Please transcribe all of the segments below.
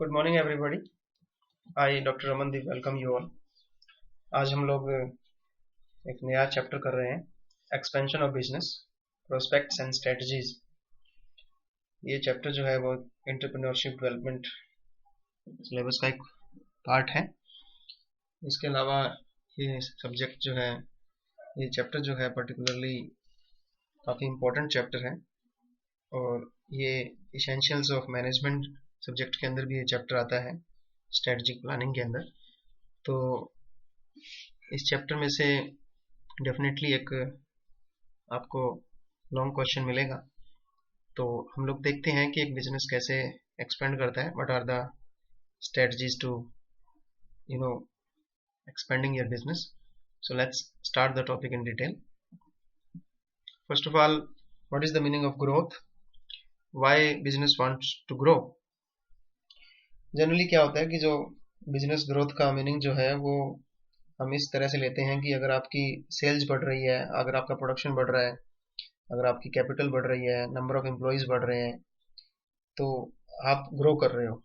Good morning everybody. I doctor Ramandeep welcome you all. आज हम लोग एक नया चैप्टर कर रहे हैं, expansion of business prospects and strategies. ये चैप्टर जो है वो एंटरप्रेन्योरशिप डेवलपमेंट सिलेबस का एक पार्ट है। इसके अलावा ये सब्जेक्ट जो है, ये चैप्टर जो है पर्टिकुलरली काफ़ी इम्पोर्टेंट चैप्टर है और ये इसेंशियल्स ऑफ मैनेजमेंट सब्जेक्ट के अंदर भी ये चैप्टर आता है, स्ट्रेटजिक प्लानिंग के अंदर। तो इस चैप्टर में से डेफिनेटली एक आपको लॉन्ग क्वेश्चन मिलेगा। तो हम लोग देखते हैं कि एक बिजनेस कैसे एक्सपेंड करता है, what are the strategies to expanding your business. So let's start the topic in detail. First of all, what is the meaning of growth? Why business wants to grow? Generally क्या होता है कि जो business growth का meaning जो है वो हम इस तरह से लेते हैं कि अगर आपकी सेल्स बढ़ रही है, अगर आपका प्रोडक्शन बढ़ रहा है, अगर आपकी कैपिटल बढ़ रही है, नंबर ऑफ एम्प्लॉयज बढ़ रहे हैं, तो आप ग्रो कर रहे हो।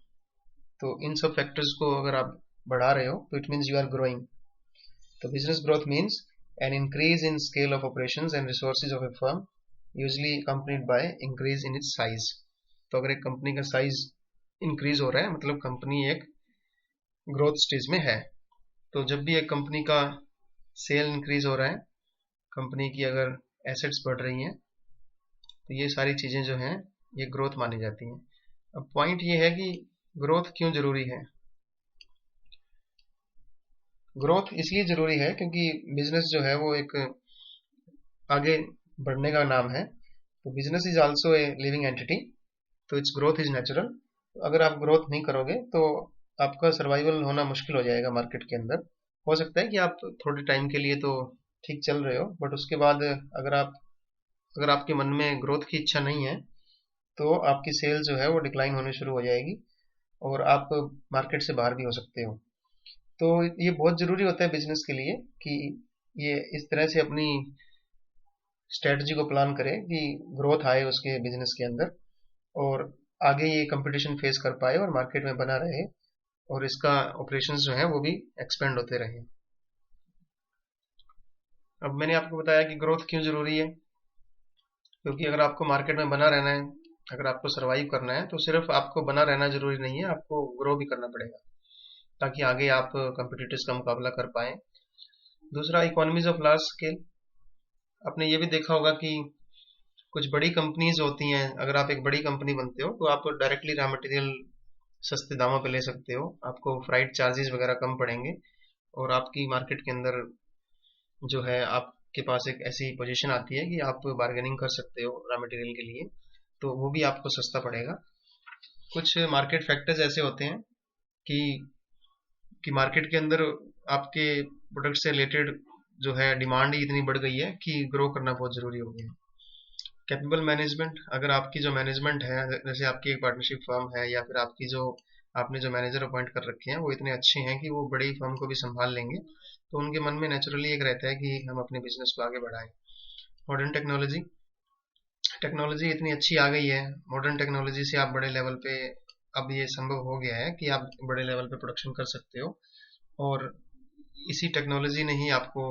तो इन सब फैक्टर्स को अगर आप बढ़ा रहे हो तो it means you are growing. तो business growth means an increase in scale of operations and resources of a firm, usually accompanied by increase in its size. तो अगर एक कंपनी का साइज इंक्रीज हो रहा है मतलब कंपनी एक ग्रोथ स्टेज में है। तो जब भी एक कंपनी का सेल इंक्रीज हो रहा है, कंपनी की अगर एसेट्स बढ़ रही हैं, तो ये सारी चीजें जो हैं ये ग्रोथ मानी जाती हैं। अब पॉइंट ये है कि ग्रोथ क्यों जरूरी है। ग्रोथ इसलिए जरूरी है क्योंकि बिजनेस जो है वो एक आगे बढ़ने का नाम है। तो business is also a living entity, तो इट्स ग्रोथ इज नेचुरल। अगर आप ग्रोथ नहीं करोगे तो आपका सर्वाइवल होना मुश्किल हो जाएगा मार्केट के अंदर। हो सकता है कि आप थोड़े टाइम के लिए तो ठीक चल रहे हो, बट उसके बाद अगर आपके मन में ग्रोथ की इच्छा नहीं है तो आपकी सेल जो है वो डिक्लाइन होनी शुरू हो जाएगी और आप मार्केट से बाहर भी हो सकते हो। तो ये बहुत ज़रूरी होता है बिजनेस के लिए कि ये इस तरह से अपनी स्ट्रेटजी को प्लान करे कि ग्रोथ आए उसके बिजनेस के अंदर और आगे ये कंपटीशन फेस कर पाए और मार्केट में बना रहे और इसका ऑपरेशंस जो है वो भी एक्सपेंड होते रहे। अब मैंने आपको बताया कि ग्रोथ क्यों ज़रूरी है, क्योंकि अगर आपको मार्केट में बना रहना है, अगर आपको सर्वाइव करना है तो सिर्फ आपको बना रहना जरूरी नहीं है, आपको ग्रो भी करना पड़ेगा ताकि आगे आप कंपटीटर्स का मुकाबला कर पाएं। दूसरा, इकोनॉमीज ऑफ लार्ज स्केल। आपने ये भी देखा होगा कि कुछ बड़ी कंपनीज होती हैं, अगर आप एक बड़ी कंपनी बनते हो तो आप डायरेक्टली रॉ मटेरियल सस्ते दामों पे ले सकते हो, आपको फ्राइट चार्जेस वगैरह कम पड़ेंगे और आपकी मार्केट के अंदर जो है आपके पास एक ऐसी पोजीशन आती है कि आप बार्गेनिंग कर सकते हो रॉ मटेरियल के लिए, तो वो भी आपको सस्ता पड़ेगा। कुछ मार्केट फैक्टर्स ऐसे होते हैं कि मार्केट के अंदर आपके प्रोडक्ट से रिलेटेड जो है डिमांड ही इतनी बढ़ गई है कि ग्रो करना बहुत ज़रूरी हो गया है। Capable management. अगर आपकी जो मैनेजमेंट है, जैसे आपकी एक पार्टनरशिप फर्म है या फिर आपने जो मैनेजर अपॉइंट कर रखे हैं वो इतने अच्छे हैं कि वो बड़ी फर्म को भी संभाल लेंगे, तो उनके मन में नेचुरली एक रहता है कि हम अपने बिजनेस को आगे बढ़ाएं। Modern technology. टेक्नोलॉजी इतनी अच्छी आ गई है, मॉडर्न टेक्नोलॉजी से आप बड़े लेवल पे, अब ये संभव हो गया है कि आप बड़े लेवल पे प्रोडक्शन कर सकते हो और इसी टेक्नोलॉजी ने ही आपको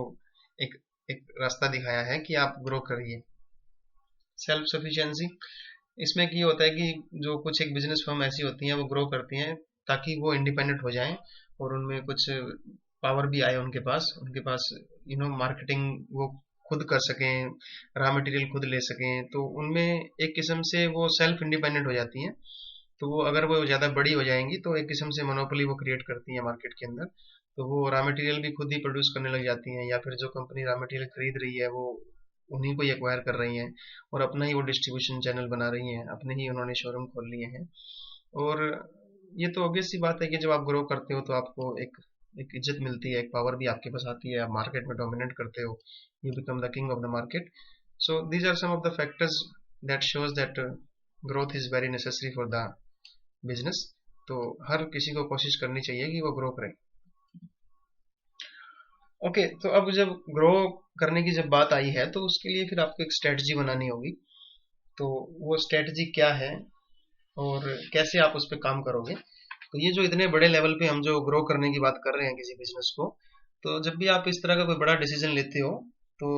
एक एक रास्ता दिखाया है कि आप ग्रो करिए। Self sufficiency. इसमें क्या होता है कि जो कुछ एक बिजनेस फर्म ऐसी होती हैं वो ग्रो करती हैं ताकि वो इंडिपेंडेंट हो जाएं और उनमें कुछ पावर भी आए, उनके पास मार्केटिंग वो खुद कर सकें, रॉ मटेरियल खुद ले सकें, तो उनमें एक किस्म से वो सेल्फ इंडिपेंडेंट हो जाती हैं। तो वो अगर वो ज़्यादा बड़ी हो जाएंगी तो एक किस्म से मोनोपोली वो क्रिएट करती हैं मार्केट के अंदर, तो वो रॉ मटेरियल भी खुद ही प्रोड्यूस करने लग जाती हैं या फिर जो कंपनी रॉ मटेरियल खरीद रही है वो उन्हीं को ही एक्वायर कर रही हैं और अपना ही वो डिस्ट्रीब्यूशन चैनल बना रही हैं, अपने ही उन्होंने शोरूम खोल लिए हैं। और ये तो ऑब्वियस सी बात है कि जब आप ग्रो करते हो तो आपको एक इज्जत मिलती है, एक पावर भी आपके पास आती है, आप मार्केट में डोमिनेट करते हो, you become the king of the market. So these are some of the factors that shows that growth is very necessary for the business. तो हर किसी को कोशिश करनी चाहिए कि वो ग्रो करे। ओके, तो अब जब ग्रो करने की जब बात आई है तो उसके लिए फिर आपको एक स्ट्रेटजी बनानी होगी। तो वो स्ट्रेटजी क्या है और कैसे आप उस पर काम करोगे, तो ये जो इतने बड़े लेवल पे हम जो ग्रो करने की बात कर रहे हैं किसी बिजनेस को, तो जब भी आप इस तरह का कोई बड़ा डिसीजन लेते हो तो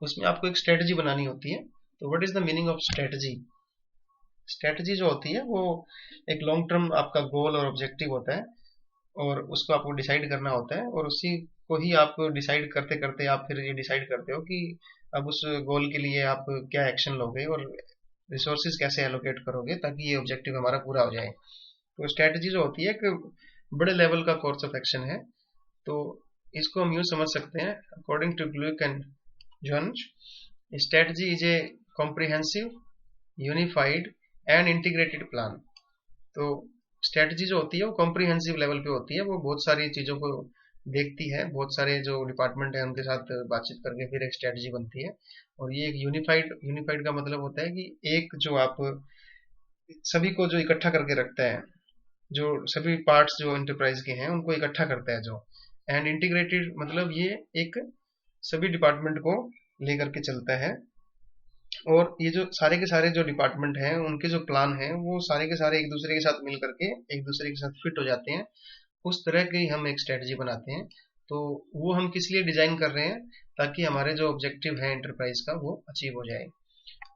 उसमें आपको एक स्ट्रेटजी बनानी होती है। तो what is the meaning of strategy? Strategy जो होती है वो एक लॉन्ग टर्म आपका गोल और ऑब्जेक्टिव होता है, और उसको आपको डिसाइड करना होता है, और उसी को ही आप डिसाइड करते करते आप फिर ये डिसाइड करते हो कि अब उस गोल के लिए आप क्या एक्शन लोगे और रिसोर्सेज कैसे एलोकेट करोगे ताकि ये ऑब्जेक्टिव हमारा पूरा हो जाए। तो स्ट्रेटजी जो होती है एक बड़े लेवल का कोर्स ऑफ एक्शन है। तो इसको हम यूं समझ सकते हैं, अकॉर्डिंग टू ग्लुक एंड जॉन्ज, strategy is a comprehensive, unified and integrated plan. तो स्ट्रेटजी जो होती है वो कॉम्प्रिहेंसिव लेवल पे होती है, वो बहुत सारी चीजों को देखती है, बहुत सारे जो डिपार्टमेंट है उनके साथ बातचीत करके फिर एक स्ट्रेटजी बनती है। और ये एक यूनिफाइड का मतलब होता है कि एक जो आप सभी को जो इकट्ठा करके रखता है, जो सभी पार्ट्स जो एंटरप्राइज के हैं उनको इकट्ठा करता है जो। एंड इंटीग्रेटेड मतलब ये एक सभी डिपार्टमेंट को लेकर के चलता है, और ये जो सारे के सारे जो डिपार्टमेंट हैं उनके जो प्लान हैं वो सारे के सारे एक दूसरे के साथ मिल करके एक दूसरे के साथ फिट हो जाते हैं। उस तरह की हम एक स्ट्रेटजी बनाते हैं। तो वो हम किस लिए डिजाइन कर रहे हैं? ताकि हमारे जो ऑब्जेक्टिव है एंटरप्राइज का वो अचीव हो जाए।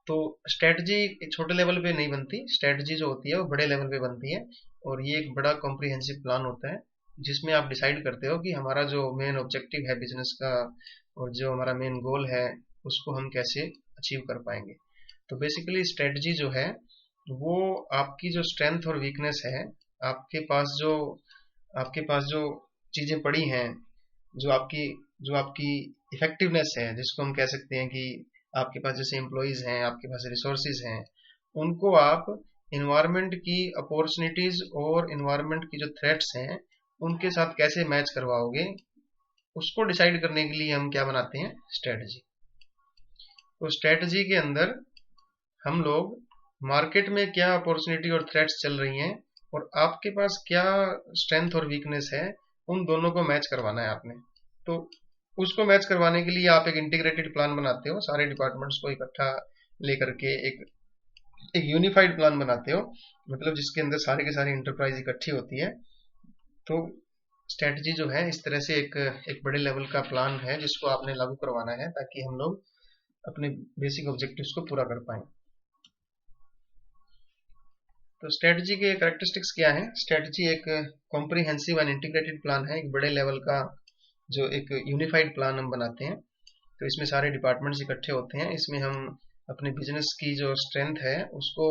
तो स्ट्रेटजी एक छोटे लेवल पे नहीं बनती, स्ट्रेटजी जो होती है वो बड़े लेवल पे बनती है, और ये एक बड़ा कॉम्प्रिहेंसिव प्लान होता है जिसमें आप डिसाइड करते हो कि हमारा जो मेन ऑब्जेक्टिव है बिजनेस का और जो हमारा मेन गोल है उसको हम कैसे अचीव कर पाएंगे। तो बेसिकली स्ट्रेटजी जो है वो आपकी जो स्ट्रेंथ और वीकनेस है, आपके पास जो आपके पास जो चीजें पड़ी हैं, जो आपकी जो आपकी इफेक्टिवनेस है, जिसको हम कह सकते हैं कि आपके पास जैसे एम्प्लॉयज हैं, आपके पास रिसोर्सेज हैं, उनको आप इन्वायरमेंट की अपॉर्चुनिटीज और इन्वायरमेंट की जो थ्रेट्स हैं उनके साथ कैसे मैच करवाओगे, उसको डिसाइड करने के लिए हम क्या बनाते हैं? स्ट्रेटजी। तो स्ट्रेटजी के अंदर हम लोग मार्केट में क्या अपॉर्चुनिटी और थ्रेट्स चल रही हैं और आपके पास क्या स्ट्रेंथ और वीकनेस है, उन दोनों को मैच करवाना है आपने। तो उसको मैच करवाने के लिए आप एक इंटीग्रेटेड प्लान बनाते हो, सारे डिपार्टमेंट्स को इकट्ठा लेकर के एक एक यूनिफाइड प्लान बनाते हो, मतलब जिसके अंदर सारे के सारे इंटरप्राइज इकट्ठी होती है। तो स्ट्रेटजी जो है इस तरह से एक बड़े लेवल का प्लान है जिसको आपने लागू करवाना है ताकि हम लोग अपने बेसिक ऑब्जेक्टिव्स को पूरा कर पाए। तो स्ट्रेटजी के कैरेक्टरिस्टिक्स क्या है? स्ट्रेटजी एक कॉम्प्रिहेंसिव एंड इंटीग्रेटेड प्लान है, एक बड़े लेवल का जो एक यूनिफाइड प्लान हम बनाते हैं। तो इसमें सारे डिपार्टमेंट्स इकट्ठे होते हैं, इसमें हम अपने बिजनेस की जो स्ट्रेंथ है उसको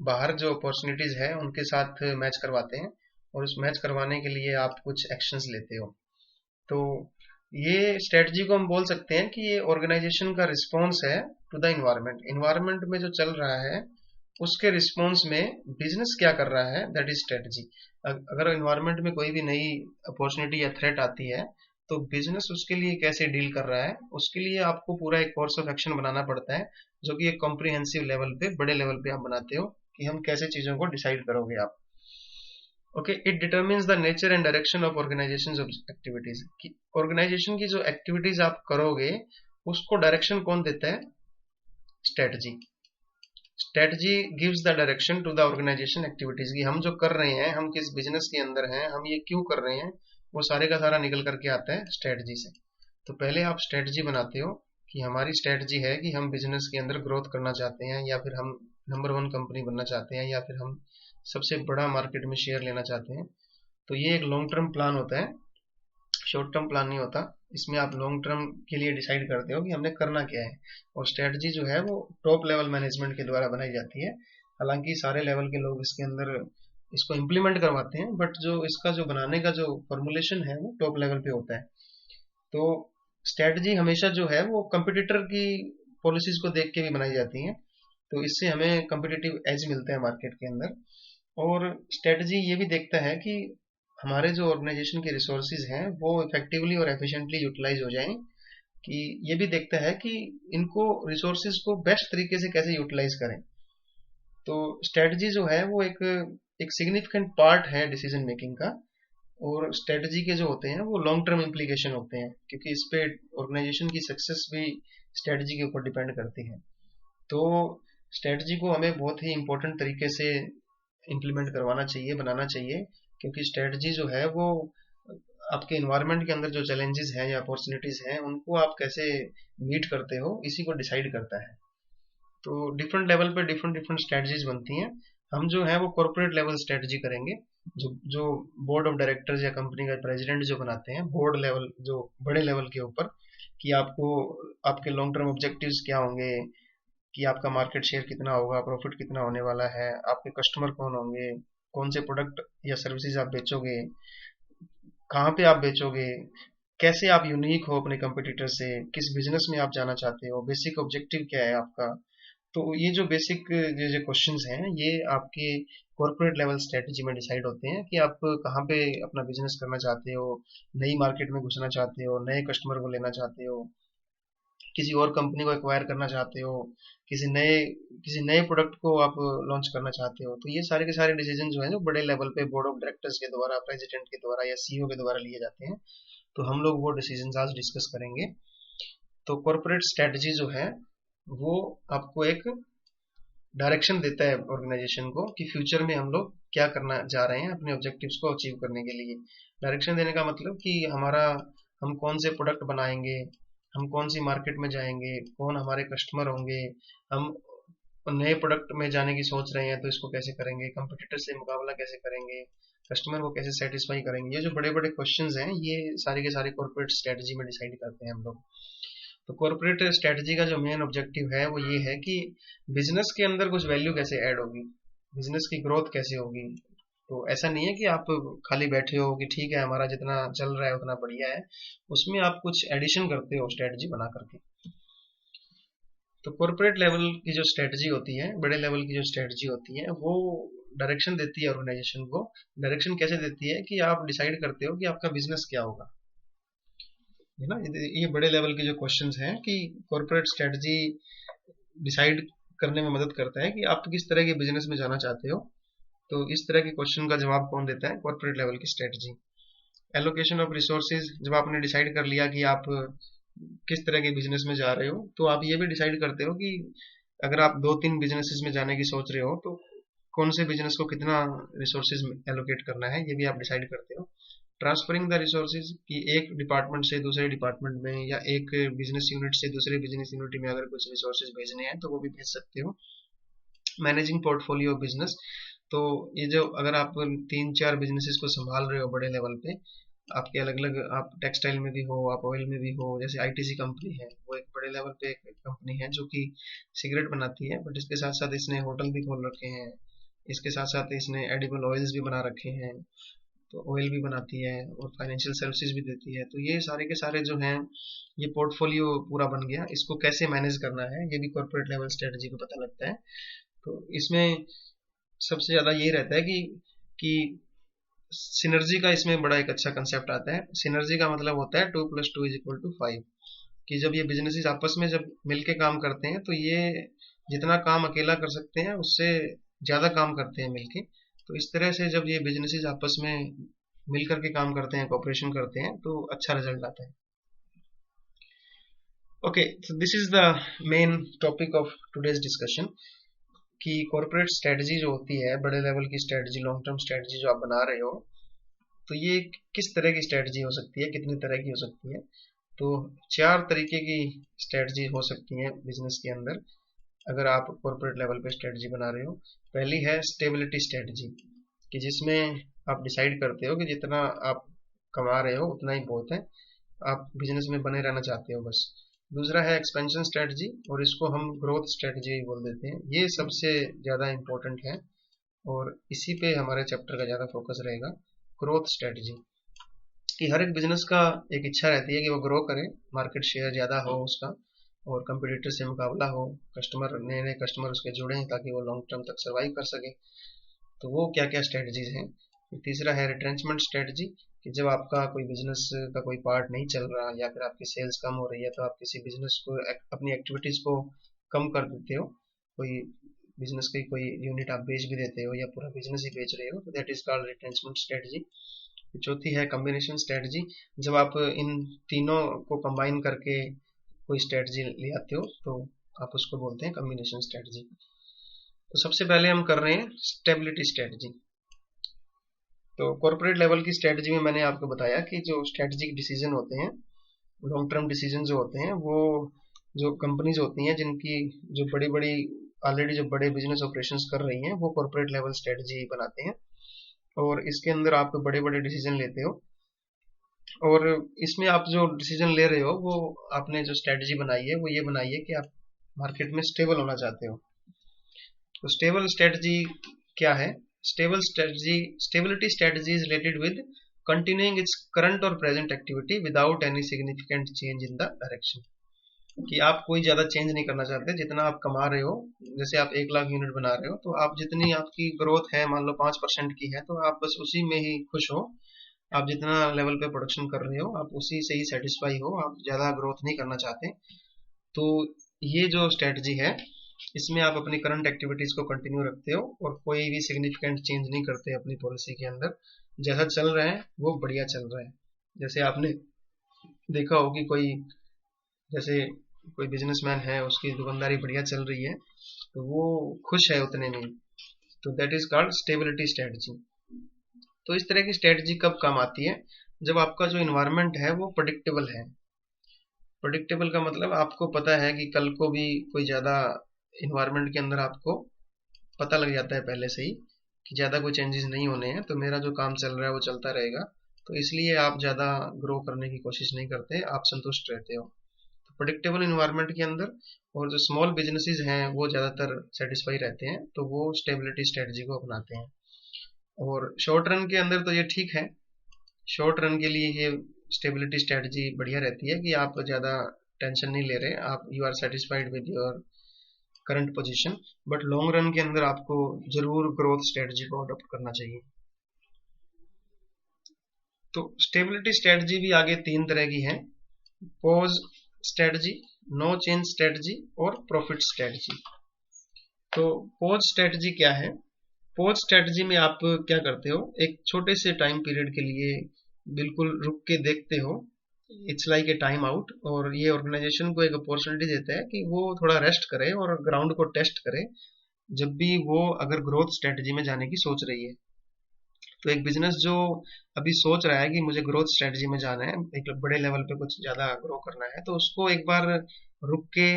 बाहर जो अपॉर्चुनिटीज है उनके साथ मैच करवाते हैं, और उस मैच करवाने के लिए आप कुछ एक्शंस लेते हो। तो ये स्ट्रेटजी को हम बोल सकते हैं कि ये ऑर्गेनाइजेशन का रिस्पॉन्स है टू द इन्वायरमेंट। इन्वायरमेंट में जो चल रहा है उसके रिस्पॉन्स में बिजनेस क्या कर रहा है, दैट इज स्ट्रेटजी। अगर इन्वायरमेंट में कोई भी नई अपॉर्चुनिटी या थ्रेट आती है तो बिजनेस उसके लिए कैसे डील कर रहा है, उसके लिए आपको पूरा एक कोर्स ऑफ एक्शन बनाना पड़ता है, जो कि एक कॉम्प्रिहेंसिव लेवल पे बड़े लेवल पे आप बनाते हो कि हम कैसे चीजों को डिसाइड करोगे आप। Okay, it determines the nature and direction of organisation activities. Organisation की जो एक्टिविटीज आप करोगे उसको डायरेक्शन कौन देता है? Strategy. Strategy gives the direction to the organization activities की हम जो कर रहे हैं, हम किस बिजनेस के अंदर हैं, हम ये क्यों कर रहे हैं, वो सारे का सारा निकल करके आता है स्ट्रेटजी से। तो पहले आप स्ट्रेटजी बनाते हो कि हमारी स्ट्रेटजी है कि हम बिजनेस के अंदर ग्रोथ करना चाहते हैं, या फिर हम नंबर 1 कंपनी बनना चाहते हैं, या फिर हम सबसे बड़ा मार्केट में शेयर लेना चाहते हैं। तो ये एक लॉन्ग टर्म प्लान होता है, शॉर्ट टर्म प्लान नहीं होता। इसमें आप लॉन्ग टर्म के लिए डिसाइड करते हो कि हमने करना क्या है, और स्ट्रेटजी जो है वो टॉप लेवल मैनेजमेंट के द्वारा बनाई जाती है। हालांकि सारे लेवल के लोग इसके अंदर इसको इम्प्लीमेंट करवाते हैं, बट जो इसका जो बनाने का जो फॉर्मुलेशन है वो टॉप लेवल पे होता है। तो स्ट्रेटजी हमेशा जो है वो कंपटीटर की पॉलिसीज को देख के भी बनाई जाती है, तो इससे हमें कंपिटिटिव एज मिलता है मार्केट के अंदर। और स्ट्रेटजी ये भी देखता है कि हमारे जो ऑर्गेनाइजेशन के रिसोर्सेज हैं वो इफेक्टिवली और एफिशिएंटली यूटिलाइज हो जाएं, कि ये भी देखता है कि इनको रिसोर्सेज को बेस्ट तरीके से कैसे यूटिलाइज करें। तो स्ट्रेटजी जो है वो एक सिग्निफिकेंट पार्ट है डिसीजन मेकिंग का, और स्ट्रेटजी के जो होते हैं वो लॉन्ग टर्म इम्प्लीकेशन होते हैं, क्योंकि इस पे ऑर्गेनाइजेशन की सक्सेस भी स्ट्रेटजी के ऊपर डिपेंड करती है। तो स्ट्रेटजी को हमें बहुत ही इंपॉर्टेंट तरीके से इम्प्लीमेंट करवाना चाहिए, बनाना चाहिए, क्योंकि स्ट्रेटजी जो है वो आपके इन्वायरमेंट के अंदर जो चैलेंजेस हैं या अपॉर्चुनिटीज हैं उनको आप कैसे मीट करते हो इसी को डिसाइड करता है। तो डिफरेंट लेवल पे डिफरेंट डिफरेंट स्ट्रेटजीज बनती हैं। हम जो है वो कॉर्पोरेट लेवल स्ट्रेटजी करेंगे, जो जो बोर्ड ऑफ डायरेक्टर्स या कंपनी का प्रेसिडेंट जो बनाते हैं बोर्ड लेवल, जो बड़े लेवल के ऊपर, कि आपको आपके लॉन्ग टर्म ऑब्जेक्टिव्स क्या होंगे, कि आपका मार्केट शेयर कितना होगा, प्रॉफिट कितना होने वाला है, आपके कस्टमर कौन होंगे, कौन से प्रोडक्ट या सर्विसेज आप बेचोगे, कहाँ पे आप बेचोगे, कैसे आप यूनिक हो अपने कंपटीटर से, किस बिजनेस में आप जाना चाहते हो, बेसिक ऑब्जेक्टिव क्या है आपका। तो ये जो बेसिक जो क्वेश्चंस हैं ये आपके कॉर्पोरेट लेवल स्ट्रेटजी में डिसाइड होते हैं कि आप कहाँ पे अपना बिजनेस करना चाहते हो, नई मार्केट में घुसना चाहते हो, नए कस्टमर को लेना चाहते हो, किसी और कंपनी को एक्वायर करना चाहते हो, किसी नए प्रोडक्ट को आप लॉन्च करना चाहते हो। तो ये सारे के सारे डिसीजन जो है जो बड़े लेवल पे बोर्ड ऑफ डायरेक्टर्स के द्वारा, प्रेसिडेंट के द्वारा या सीईओ के द्वारा लिए जाते हैं। तो हम लोग वो डिसीजन आज डिस्कस करेंगे। तो कॉर्पोरेट स्ट्रेटजी जो है वो आपको एक डायरेक्शन देता है ऑर्गेनाइजेशन को कि फ्यूचर में हम लोग क्या करना जा रहे हैं अपने ऑब्जेक्टिव्स को अचीव करने के लिए। डायरेक्शन देने का मतलब कि हम कौन से प्रोडक्ट बनाएंगे, हम कौन सी मार्केट में जाएंगे, कौन हमारे कस्टमर होंगे, हम नए प्रोडक्ट में जाने की सोच रहे हैं तो इसको कैसे करेंगे, कंपटीटर से मुकाबला कैसे करेंगे, कस्टमर को कैसे सेटिस्फाई करेंगे। ये जो बड़े बड़े क्वेश्चंस हैं ये सारे के सारे कॉर्पोरेट स्ट्रेटजी में डिसाइड करते हैं हम लोग। तो कॉर्पोरेट स्ट्रेटजी का जो मेन ऑब्जेक्टिव है वो ये है कि बिजनेस के अंदर कुछ वैल्यू कैसे ऐड होगी, बिजनेस की ग्रोथ कैसे होगी। तो ऐसा नहीं है कि आप खाली बैठे हो कि ठीक है हमारा जितना चल रहा है उतना बढ़िया है, उसमें आप कुछ एडिशन करते हो स्ट्रेटजी बना करके। तो कॉर्पोरेट लेवल की जो स्ट्रेटजी होती है, बड़े लेवल की जो स्ट्रेटजी होती है वो डायरेक्शन देती है ऑर्गेनाइजेशन को। डायरेक्शन कैसे देती है कि आप डिसाइड करते हो कि आपका बिजनेस क्या होगा, है ना। ये बड़े लेवल के जो क्वेश्चंस हैं कि कॉर्पोरेट स्ट्रेटजी डिसाइड करने में मदद करता है कि आप किस तरह के बिजनेस में जाना चाहते हो। तो इस तरह के क्वेश्चन का जवाब कौन देता है, कॉर्पोरेट लेवल की स्ट्रेटजी। एलोकेशन ऑफ रिसोर्सेज, जब आपने डिसाइड कर लिया कि आप किस तरह के बिजनेस में जा रहे हो तो आप ये भी डिसाइड करते हो कि अगर आप 2-3 बिजनेसेस में जाने की सोच रहे हो तो कौन से बिजनेस को कितना रिसोर्सेज एलोकेट करना है, ये भी आप डिसाइड करते हो। ट्रांसफरिंग द रिसोर्सेज, कि एक डिपार्टमेंट से दूसरे डिपार्टमेंट में या एक बिजनेस यूनिट से दूसरे बिजनेस यूनिट में अगर कुछ रिसोर्सेज भेजने हैं तो वो भी भेज सकते हो। मैनेजिंग पोर्टफोलियो बिजनेस, तो ये जो अगर आप 3-4 बिजनेसेस को संभाल रहे हो बड़े लेवल पे, आपके अलग अलग, आप टेक्सटाइल में भी हो, आप ऑयल में भी हो, जैसे आईटीसी कंपनी है वो एक बड़े लेवल पे एक कंपनी है जो कि सिगरेट बनाती है, बट इसके साथ साथ इसने होटल भी खोल रखे हैं, इसके साथ साथ इसने एडिबल ऑयल्स भी बना रखे हैं, तो ऑयल भी बनाती है और फाइनेंशियल सर्विसेज भी देती है। तो ये सारे के सारे जो हैं ये पोर्टफोलियो पूरा बन गया, इसको कैसे मैनेज करना है ये भी कॉर्पोरेट लेवल स्ट्रेटजी को पता लगता है। तो इसमें सबसे ज्यादा ये रहता है कि सिनर्जी का इसमें बड़ा एक अच्छा कंसेप्ट आता है। सिनर्जी का मतलब होता है 2+2=5, कि जब ये बिजनेसेस आपस में जब मिलके काम करते हैं तो ये जितना काम अकेला कर सकते हैं उससे ज्यादा काम करते हैं मिलके। तो इस तरह से जब ये बिजनेसेस आपस में मिल करके काम करते हैं, कोऑपरेशन करते हैं, तो अच्छा रिजल्ट आता है। Okay, so this is the main topic of today's discussion, कि कॉर्पोरेट स्ट्रेटजी जो होती है, बड़े लेवल की स्ट्रेटजी, लॉन्ग टर्म स्ट्रेटजी जो आप बना रहे हो, तो ये किस तरह की स्ट्रेटजी हो सकती है, कितनी तरह की हो सकती है। तो 4 तरीके की स्ट्रेटजी हो सकती है बिजनेस के अंदर अगर आप कॉर्पोरेट लेवल पे स्ट्रेटजी बना रहे हो। पहली है स्टेबिलिटी स्ट्रेटजी, कि जिसमें आप डिसाइड करते हो कि जितना आप कमा रहे हो उतना ही बहुत है, आप बिजनेस में बने रहना चाहते हो बस। दूसरा है एक्सपेंशन स्ट्रेटजी, और इसको हम ग्रोथ स्ट्रेटजी बोल देते हैं। ये सबसे ज़्यादा इम्पोर्टेंट है और इसी पे हमारे चैप्टर का ज़्यादा फोकस रहेगा, ग्रोथ स्ट्रेटजी। कि हर एक बिजनेस का एक इच्छा रहती है कि वो ग्रो करे, मार्केट शेयर ज़्यादा हो उसका, और कंपटीटर से मुकाबला हो, कस्टमर, नए नए कस्टमर उसके जुड़े ताकि वो लॉन्ग टर्म तक सर्वाइव कर सके। तो वो क्या क्या स्ट्रेटजीज हैं। तीसरा है रिट्रेंचमेंट स्ट्रेटजी, कि जब आपका कोई बिजनेस का कोई पार्ट नहीं चल रहा या फिर आपकी सेल्स कम हो रही है तो आप किसी बिजनेस को, अपनी एक्टिविटीज को कम कर देते हो, कोई बिजनेस की कोई यूनिट आप बेच भी देते हो या पूरा बिजनेस ही बेच रहे हो, तो that is called retrenchment strategy. चौथी है कॉम्बिनेशन स्ट्रेटजी, जब आप इन तीनों को कंबाइन करके कोई स्ट्रेटजी ले आते हो तो आप उसको बोलते हैं कॉम्बिनेशन स्ट्रेटजी। तो सबसे पहले हम कर रहे हैं स्टेबिलिटी स्ट्रेटजी। तो कॉर्पोरेट लेवल की स्ट्रेटजी में मैंने आपको बताया कि जो स्ट्रेटजिक डिसीजन होते हैं, लॉन्ग टर्म डिसीजन जो होते हैं, वो जो कंपनीज होती हैं जिनकी जो बड़ी बड़ी ऑलरेडी जो बड़े बिजनेस ऑपरेशंस कर रही हैं, वो कॉर्पोरेट लेवल स्ट्रेटजी बनाते हैं और इसके अंदर आप बड़े बड़े डिसीजन लेते हो। और इसमें आप जो डिसीजन ले रहे हो, वो आपने जो स्ट्रेटजी बनाई है वो ये बनाई है कि आप मार्केट में स्टेबल होना चाहते हो। तो स्टेबल स्ट्रेटजी क्या है? Stability strategy is related with continuing its current और present activity without any significant change in the direction. कि आप कोई ज्यादा चेंज नहीं करना चाहते। जितना आप कमा रहे हो, जैसे आप 1 लाख यूनिट बना रहे हो, तो आप जितनी आपकी ग्रोथ है, मान लो 5% की है, तो आप बस उसी में ही खुश हो। आप जितना लेवल पे प्रोडक्शन कर रहे हो, आप उसी से ही सेटिस्फाई हो, आप ज्यादा ग्रोथ नहीं करना चाहते। तो ये जो स्ट्रेटजी है, इसमें आप अपनी करंट एक्टिविटीज को कंटिन्यू रखते हो और कोई भी सिग्निफिकेंट चेंज नहीं करते अपनी पॉलिसी के अंदर। जैसा चल रहा है वो बढ़िया चल रहा है। जैसे आपने देखा हो कि कोई, जैसे कोई बिजनेसमैन है, उसकी दुकानदारी बढ़िया चल रही है, तो वो खुश है उतने में, तो that is called stability strategy. तो इस तरह की स्ट्रेटजी कब काम आती है? जब आपका जो इन्वायरमेंट है वो प्रेडिक्टेबल है। प्रेडिक्टेबल का मतलब आपको पता है कि कल को भी कोई ज्यादा इन्वायरमेंट के अंदर आपको पता लग जाता है पहले से ही कि ज्यादा कोई चेंजेस नहीं होने हैं, तो मेरा जो काम चल रहा है वो चलता रहेगा। तो इसलिए आप ज्यादा ग्रो करने की कोशिश नहीं करते, आप संतुष्ट रहते हो। तो प्रेडिक्टेबल इन्वायरमेंट के अंदर और जो स्मॉल बिजनेसेस हैं वो ज्यादातर सेटिस्फाई रहते हैं, तो वो स्टेबिलिटी स्ट्रेटजी को अपनाते हैं। और शॉर्ट रन के अंदर तो ये ठीक है, शॉर्ट रन के लिए ये स्टेबिलिटी स्ट्रेटजी बढ़िया रहती है कि आप ज़्यादा टेंशन नहीं ले रहे, आप you are satisfied with your current position. But long run के अंदर आपको जरूर ग्रोथ स्ट्रेटजी को अडॉप्ट करना चाहिए। तो स्टेबिलिटी स्ट्रेटजी भी आगे 3 तरह की है: pause strategy, no change strategy और प्रॉफिट स्ट्रेटजी। तो पॉज स्ट्रेटजी क्या है? पॉज स्ट्रेटजी में आप क्या करते हो, एक छोटे से टाइम पीरियड के लिए बिल्कुल रुक के देखते हो। It's like a time out. और ये ऑर्गेनाइजेशन को एक अपॉर्चुनिटी देता है कि वो थोड़ा रेस्ट करे और ग्राउंड को टेस्ट करे जब भी वो अगर ग्रोथ स्ट्रेटजी में जाने की सोच रही है। तो एक बिजनेस जो अभी सोच रहा है कि मुझे ग्रोथ स्ट्रेटजी में जाना है, एक बड़े लेवल पे कुछ ज्यादा ग्रो करना है, तो उसको एक बार रुक के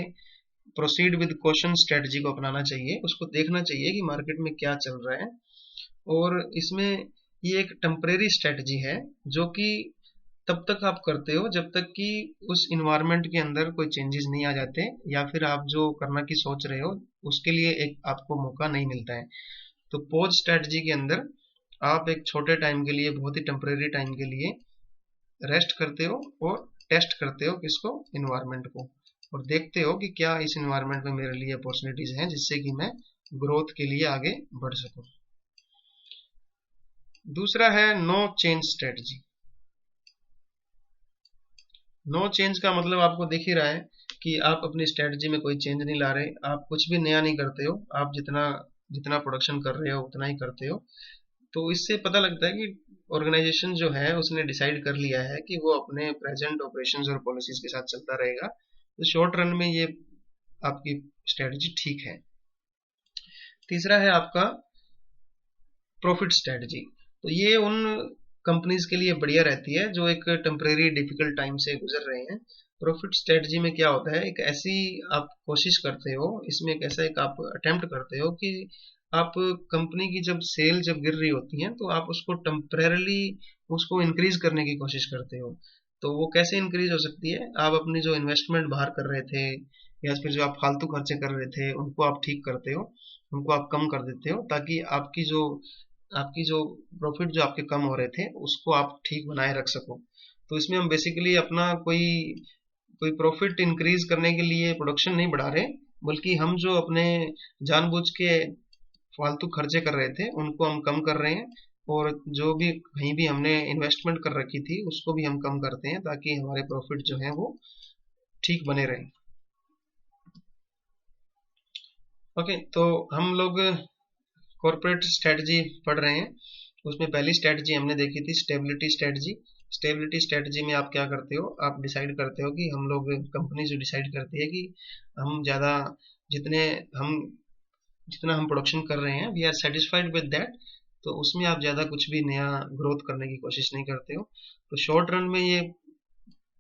प्रोसीड विद क्वेश्चन स्ट्रेटजी को अपनाना चाहिए। उसको देखना चाहिए कि मार्केट में क्या चल रहा है। और इसमें ये एक टेम्परेरी स्ट्रेटजी है जो कि तब तक आप करते हो जब तक कि उस इन्वायरमेंट के अंदर कोई चेंजेस नहीं आ जाते, या फिर आप जो करना की सोच रहे हो उसके लिए एक आपको मौका नहीं मिलता है। तो पॉज स्ट्रेटजी के अंदर आप एक छोटे टाइम के लिए, बहुत ही टेम्परेरी टाइम के लिए रेस्ट करते हो और टेस्ट करते हो किसको? इन्वायरमेंट को। और देखते हो कि क्या इस इन्वायरमेंट में मेरे लिए अपॉर्चुनिटीज हैं जिससे कि मैं ग्रोथ के लिए आगे बढ़ सकूं। दूसरा है no change strategy. No change का मतलब आपको दिख ही रहा है कि आप अपनी स्ट्रेटजी में कोई चेंज नहीं ला रहे, आप कुछ भी नया नहीं करते हो, आप जितना जितना प्रोडक्शन कर रहे हो उतना ही करते हो। तो इससे पता लगता है कि ऑर्गेनाइजेशन जो है उसने डिसाइड कर लिया है कि वो अपने प्रेजेंट ऑपरेशंस और पॉलिसीज के साथ चलता रहेगा। तो शॉर्ट रन में ये आपकी स्ट्रेटजी ठीक है। तीसरा है आपका प्रॉफिट स्ट्रेटजी। तो ये उन कंपनीज के लिए बढ़िया रहती है जो एक टेम्परेरी डिफिकल्ट टाइम से गुजर रहे हैं। प्रॉफिट स्ट्रेटजी में क्या होता है, एक ऐसी आप कोशिश करते हो, इसमें एक ऐसा एक आप अटेम्प्ट करते हो कि आप कंपनी की जब सेल जब गिर रही होती है, तो आप उसको टेम्परेरली उसको इंक्रीज करने की कोशिश करते हो। तो वो कैसे इंक्रीज हो सकती है? आप अपनी जो इन्वेस्टमेंट बाहर कर रहे थे या फिर जो आप फालतू खर्चे कर रहे थे उनको आप ठीक करते हो, उनको आप कम कर देते हो, ताकि आपकी जो प्रॉफिट जो आपके कम हो रहे थे उसको आप ठीक बनाए रख सको। तो इसमें हम बेसिकली अपना कोई कोई प्रॉफिट इंक्रीज करने के लिए प्रोडक्शन नहीं बढ़ा रहे, बल्कि हम जो अपने जानबूझ के फालतू खर्चे कर रहे थे उनको हम कम कर रहे हैं। और जो भी कहीं भी हमने इन्वेस्टमेंट कर रखी थी उसको भी हम कम करते हैं, ताकि हमारे प्रॉफिट जो है वो ठीक बने रहे। ओके, तो हम लोग कॉर्पोरेट स्ट्रेटजी पढ़ रहे हैं। उसमें पहली स्ट्रेटजी हमने देखी थी स्टेबिलिटी स्ट्रेटजी। स्टेबिलिटी स्ट्रेटजी में आप क्या करते हो, आप डिसाइड करते हो कि हम लोग, कंपनी जो डिसाइड करती है कि हम ज़्यादा जितने हम जितना हम प्रोडक्शन कर रहे हैं we are satisfied with that, तो उसमें आप ज़्यादा कुछ भी नया ग्रोथ करने की कोशिश नहीं करते हो। तो शॉर्ट रन में ये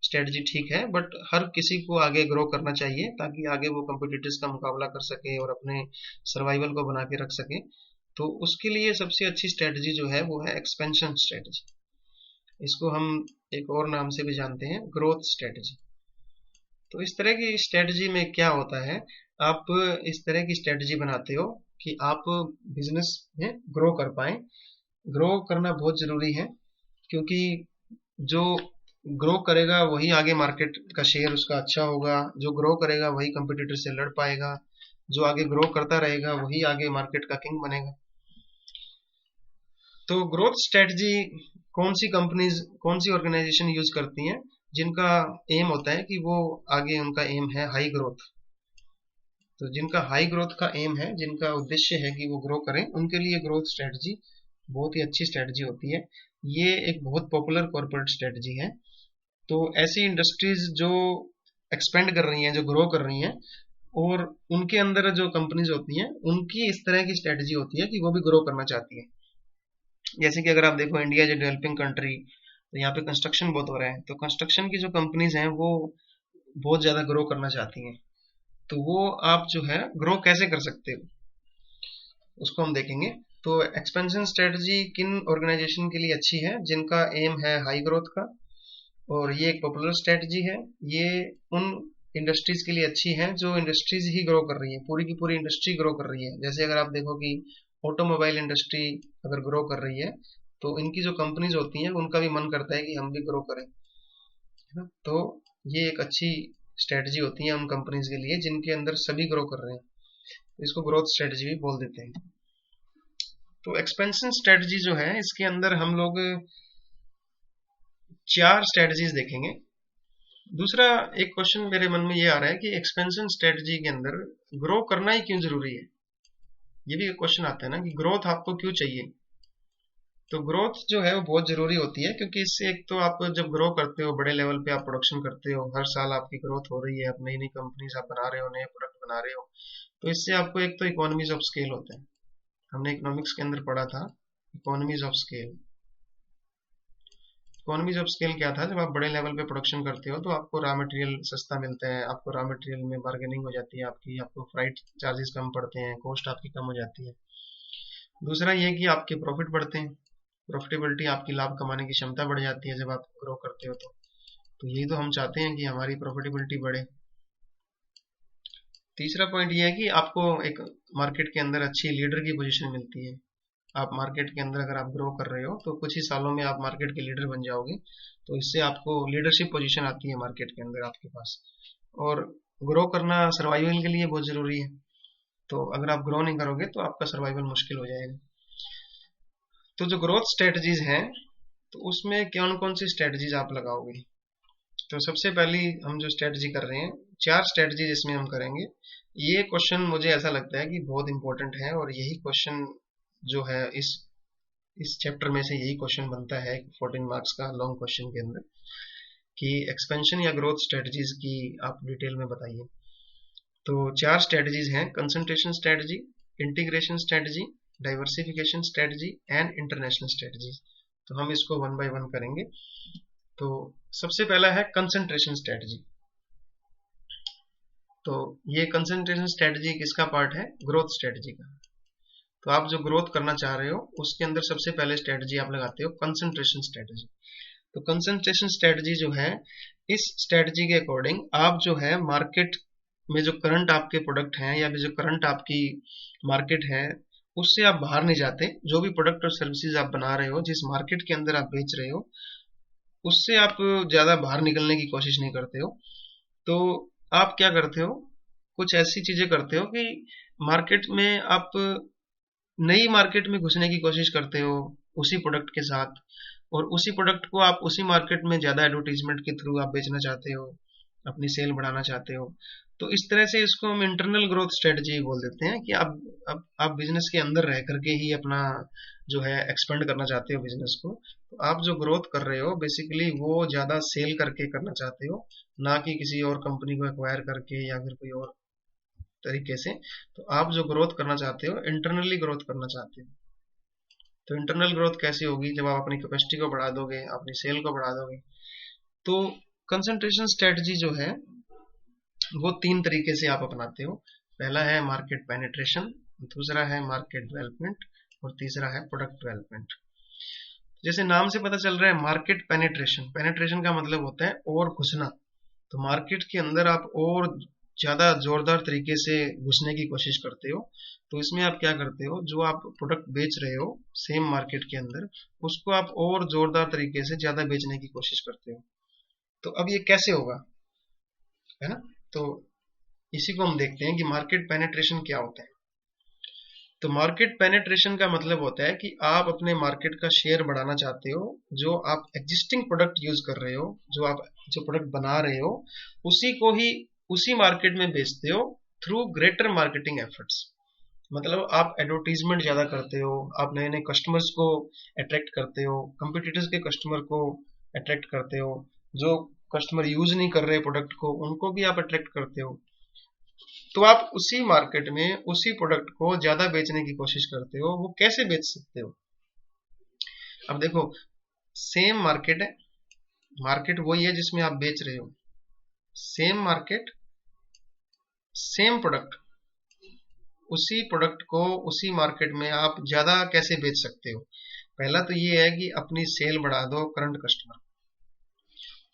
स्ट्रेटजी ठीक है, बट हर किसी को आगे ग्रो करना चाहिए ताकि आगे वो कंपिटिटर्स का मुकाबला कर सके और अपने सर्वाइवल को बना के रख सके। तो उसके लिए सबसे अच्छी स्ट्रेटजी जो है वो है एक्सपेंशन स्ट्रेटजी। इसको हम एक और नाम से भी जानते हैं, ग्रोथ स्ट्रेटजी। तो इस तरह की स्ट्रेटजी में क्या होता है, आप इस तरह की स्ट्रेटजी बनाते हो कि आप बिजनेस में ग्रो कर पाए। ग्रो करना बहुत जरूरी है, क्योंकि जो ग्रो करेगा वही आगे मार्केट का शेयर उसका अच्छा होगा, जो ग्रो करेगा वही कंपटीटर से लड़ पाएगा, जो आगे ग्रो करता रहेगा वही आगे मार्केट का किंग बनेगा। तो ग्रोथ स्ट्रेटजी कौन सी कंपनीज, कौन सी ऑर्गेनाइजेशन यूज करती हैं, जिनका एम होता है कि वो आगे, उनका एम है हाई ग्रोथ। तो जिनका हाई ग्रोथ का एम है, जिनका उद्देश्य है कि वो ग्रो करें, उनके लिए ग्रोथ स्ट्रेटजी बहुत ही अच्छी स्ट्रेटजी होती है। ये एक बहुत पॉपुलर कॉर्पोरेट स्ट्रेटजी है। तो ऐसी इंडस्ट्रीज जो एक्सपेंड कर रही हैं, जो ग्रो कर रही हैं, और उनके अंदर जो कंपनीज होती हैं, उनकी इस तरह की स्ट्रेटजी होती है कि वो भी ग्रो करना चाहती है। जैसे कि अगर आप देखो, इंडिया जो डेवलपिंग कंट्री, तो यहाँ पे कंस्ट्रक्शन बहुत हो रहा है, तो कंस्ट्रक्शन की जो कंपनीज हैं वो बहुत ज्यादा ग्रो करना चाहती हैं। तो वो आप जो है ग्रो कैसे कर सकते हो उसको हम देखेंगे। तो एक्सपेंशन स्ट्रेटजी किन ऑर्गेनाइजेशन के लिए अच्छी है, जिनका एम है हाई ग्रोथ का, और ये एक पॉपुलर स्ट्रेटजी है। ये उन इंडस्ट्रीज के लिए अच्छी है जो इंडस्ट्रीज ही ग्रो कर रही है, पूरी की पूरी इंडस्ट्री ग्रो कर रही है। जैसे अगर आप देखो कि ऑटोमोबाइल इंडस्ट्री अगर ग्रो कर रही है, तो इनकी जो कंपनीज होती हैं उनका भी मन करता है कि हम भी ग्रो करें, है ना। तो ये एक अच्छी स्ट्रेटजी होती है उन कंपनीज के लिए जिनके अंदर सभी ग्रो कर रहे हैं, तो इसको ग्रोथ स्ट्रेटजी भी बोल देते हैं। तो एक्सपेंशन स्ट्रेटजी जो है, इसके अंदर हम लोग 4 स्ट्रेटजीज देखेंगे। दूसरा एक क्वेश्चन मेरे मन में ये आ रहा है कि एक्सपेंशन स्ट्रेटजी के अंदर ग्रो करना ही क्यों जरूरी है। ये भी एक क्वेश्चन आता है ना कि ग्रोथ आपको क्यों चाहिए। तो ग्रोथ जो है वो बहुत जरूरी होती है, क्योंकि इससे एक तो आप जब ग्रो करते हो, बड़े लेवल पे आप प्रोडक्शन करते हो, हर साल आपकी ग्रोथ हो रही है, आप नई नई कंपनीज आप बना रहे हो, नए प्रोडक्ट बना रहे हो, तो इससे आपको एक तो इकोनॉमीज ऑफ स्केल होते हैं। हमने इकोनॉमिक्स के अंदर पढ़ा था economies of scale. Economies of scale क्या था, जब आप बड़े लेवल पे प्रोडक्शन करते हो तो आपको रॉ मटेरियल सस्ता मिलता है, आपको रॉ मटेरियल में बार्गेनिंग हो जाती है आपकी, आपको फ्राइट चार्जेस कम पड़ते हैं, कॉस्ट आपकी कम हो जाती है। दूसरा ये कि आपके प्रॉफिट बढ़ते हैं, प्रॉफिटेबिलिटी, आपकी लाभ कमाने की क्षमता बढ़ जाती है जब आप ग्रो करते हो। तो यही तो हम चाहते हैं कि हमारी प्रॉफिटेबिलिटी बढ़े। तीसरा पॉइंट ये है कि आपको एक मार्केट के अंदर अच्छी लीडर की पोजीशन मिलती है। आप मार्केट के अंदर अगर आप ग्रो कर रहे हो तो कुछ ही सालों में आप मार्केट के लीडर बन जाओगे, तो इससे आपको लीडरशिप पोजीशन आती है मार्केट के अंदर आपके पास। और ग्रो करना सर्वाइवल के लिए बहुत जरूरी है, तो अगर आप ग्रो नहीं करोगे तो आपका सर्वाइवल मुश्किल हो जाएगा। तो जो ग्रोथ स्ट्रेटजीज हैं, तो उसमें कौन कौन सी स्ट्रेटजीज आप लगाओगे। तो सबसे पहली हम जो स्ट्रेटजी कर रहे हैं, 4 स्ट्रेटजी जिसमें हम करेंगे, ये क्वेश्चन मुझे ऐसा लगता है कि बहुत इंपॉर्टेंट है, और यही क्वेश्चन जो है इस चैप्टर में से यही क्वेश्चन बनता है 14 मार्क्स का लॉन्ग क्वेश्चन के अंदर, कि एक्सपेंशन या ग्रोथ स्ट्रेटजीज की आप डिटेल में बताइए। तो 4 स्ट्रेटजीज हैं, concentration strategy, integration strategy, diversification strategy and international strategies. तो हम इसको वन बाय वन करेंगे। तो सबसे पहला है कंसंट्रेशन स्ट्रेटजी। तो ये कंसंट्रेशन स्ट्रेटजी किसका पार्ट है, ग्रोथ स्ट्रेटजी का। तो आप जो ग्रोथ करना चाह रहे हो उसके अंदर सबसे पहले स्ट्रेटजी आप लगाते हो कंसंट्रेशन स्ट्रेटजी। तो कंसंट्रेशन स्ट्रेटजी जो है, इस स्ट्रेटजी के अकॉर्डिंग आप जो है मार्केट में जो करंट आपके प्रोडक्ट हैं या जो करंट आपकी मार्केट है उससे आप बाहर नहीं जाते। जो भी प्रोडक्ट और सर्विसेज आप बना रहे हो, जिस मार्केट के अंदर आप बेच रहे हो, उससे आप ज्यादा बाहर निकलने की कोशिश नहीं करते हो। तो आप क्या करते हो, कुछ ऐसी चीजें करते हो कि मार्केट में आप नई मार्केट में घुसने की कोशिश करते हो उसी प्रोडक्ट के साथ, और उसी प्रोडक्ट को आप उसी मार्केट में ज्यादा एडवर्टीजमेंट के थ्रू आप बेचना चाहते हो, अपनी सेल बढ़ाना चाहते हो। तो इस तरह से इसको हम इंटरनल ग्रोथ स्ट्रेटजी बोल देते हैं कि आप बिजनेस के अंदर रह करके ही अपना जो है एक्सपेंड करना चाहते हो बिजनेस को। तो आप जो ग्रोथ कर रहे हो बेसिकली वो ज्यादा सेल करके करना चाहते हो, ना कि किसी और कंपनी को एक्वायर करके या फिर कोई और तरीके से। तो आप जो ग्रोथ करना चाहते हो, इंटरनली ग्रोथ करना चाहते हो। तो इंटरनल ग्रोथ कैसी होगी? जब आप अपनी कैपेसिटी को बढ़ा दोगे, अपनी सेल को बढ़ा दोगे। तो कंसंट्रेशन स्ट्रेटजी जो है वो 3 तरीके से आप अपनाते हो। पहला है मार्केट पेनिट्रेशन, दूसरा है मार्केट डेवलपमेंट, और तीसरा है प्रोडक्ट डेवलपमेंट। जैसे नाम से पता चल रहा है मार्केट पेनिट्रेशन, पेनिट्रेशन का मतलब होता है और घुसना। तो मार्केट के अंदर आप और ज्यादा जोरदार तरीके से घुसने की कोशिश करते हो। तो इसमें आप क्या करते हो, जो आप प्रोडक्ट बेच रहे हो सेम मार्केट के अंदर, उसको आप और जोरदार तरीके से ज्यादा बेचने की कोशिश करते हो। तो अब ये कैसे होगा, है ना? तो इसी को हम देखते हैं कि मार्केट पेनिट्रेशन क्या होता है। तो मार्केट पेनिट्रेशन का मतलब होता है कि आप अपने मार्केट का शेयर बढ़ाना चाहते हो। जो आप एग्जिस्टिंग प्रोडक्ट यूज कर रहे हो, जो प्रोडक्ट बना रहे हो, उसी को ही उसी मार्केट में बेचते हो थ्रू ग्रेटर मार्केटिंग एफर्ट्स। मतलब आप एडवर्टीजमेंट ज्यादा करते हो, आप नए नए कस्टमर्स को अट्रैक्ट करते हो, कंपटीटर्स के कस्टमर को अट्रैक्ट करते हो, जो कस्टमर यूज नहीं कर रहे प्रोडक्ट को उनको भी आप अट्रैक्ट करते हो। तो आप उसी मार्केट में उसी प्रोडक्ट को ज्यादा बेचने की कोशिश करते हो। वो कैसे बेच सकते हो? अब देखो, सेम मार्केट है, मार्केट वही है जिसमें आप बेच रहे हो, सेम मार्केट, सेम प्रोडक्ट, उसी प्रोडक्ट को उसी मार्केट में आप ज्यादा कैसे बेच सकते हो? पहला तो ये है कि अपनी सेल बढ़ा दो करंट कस्टमर।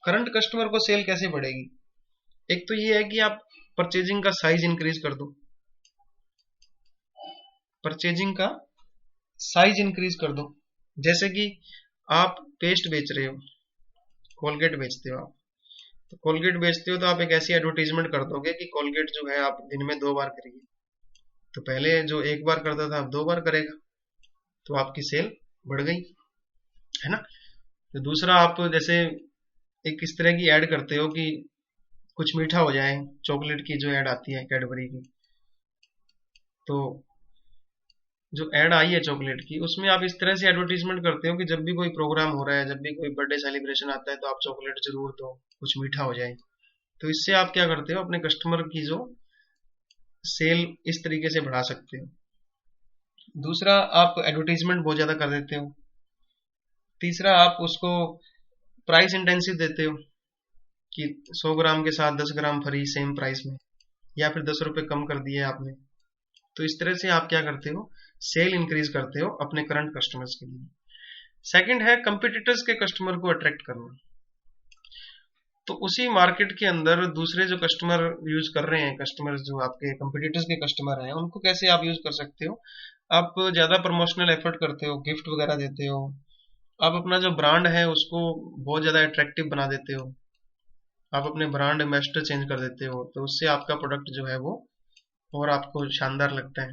करंट कस्टमर को सेल कैसे बढ़ेगी? एक तो ये है कि आप परचेजिंग का साइज इंक्रीज कर दो, परचेजिंग का साइज इंक्रीज कर दो। जैसे कि आप पेस्ट बेच रहे हो, कोलगेट बेचते हो आप, तो कोलगेट बेचते हो तो आप एक ऐसी एडवर्टीजमेंट कर दोगे कि कोलगेट जो है आप दिन में 2 बार करिए। तो पहले जो 1 बार करता था अब 2 बार करेगा, तो आपकी सेल बढ़ गई, है ना? तो दूसरा, आप जैसे एक इस तरह की ऐड करते हो कि कुछ मीठा हो जाए, चॉकलेट की जो ऐड आती है कैडबरी की, तो जो ऐड आई है चॉकलेट की, उसमें आप इस तरह से एडवर्टीजमेंट करते हो कि जब भी कोई प्रोग्राम हो रहा है, जब भी कोई बर्थडे सेलिब्रेशन आता है, तो आप चॉकलेट जरूर दो, कुछ मीठा हो जाए। तो इससे आप क्या करते हो, अपने कस्टमर की जो सेल इस तरीके से बढ़ा सकते हो। दूसरा, आप एडवर्टीजमेंट बहुत ज्यादा कर देते हो। तीसरा, आप उसको प्राइस इंटेंसिव देते हो कि 100 ग्राम के साथ 10 ग्राम फ्री सेम प्राइस में, या फिर 10 रुपए कम कर दिए आपने। तो इस तरह से आप क्या करते हो, सेल इंक्रीज करते हो अपने करंट कस्टमर्स के लिए। सेकंड है कंपटीटर्स के कस्टमर को अट्रैक्ट करना। तो उसी मार्केट के अंदर दूसरे जो कस्टमर यूज कर रहे हैं, कस्टमर जो आपके कंपटीटर्स के कस्टमर हैं, उनको कैसे आप यूज कर सकते हो? आप ज्यादा प्रमोशनल एफर्ट करते हो, गिफ्ट वगैरह देते हो, आप अपना जो ब्रांड है उसको बहुत ज्यादा अट्रैक्टिव बना देते हो, आप अपने ब्रांड एम्बेसडर चेंज कर देते हो। तो उससे आपका प्रोडक्ट जो है वो और आपको शानदार लगता है।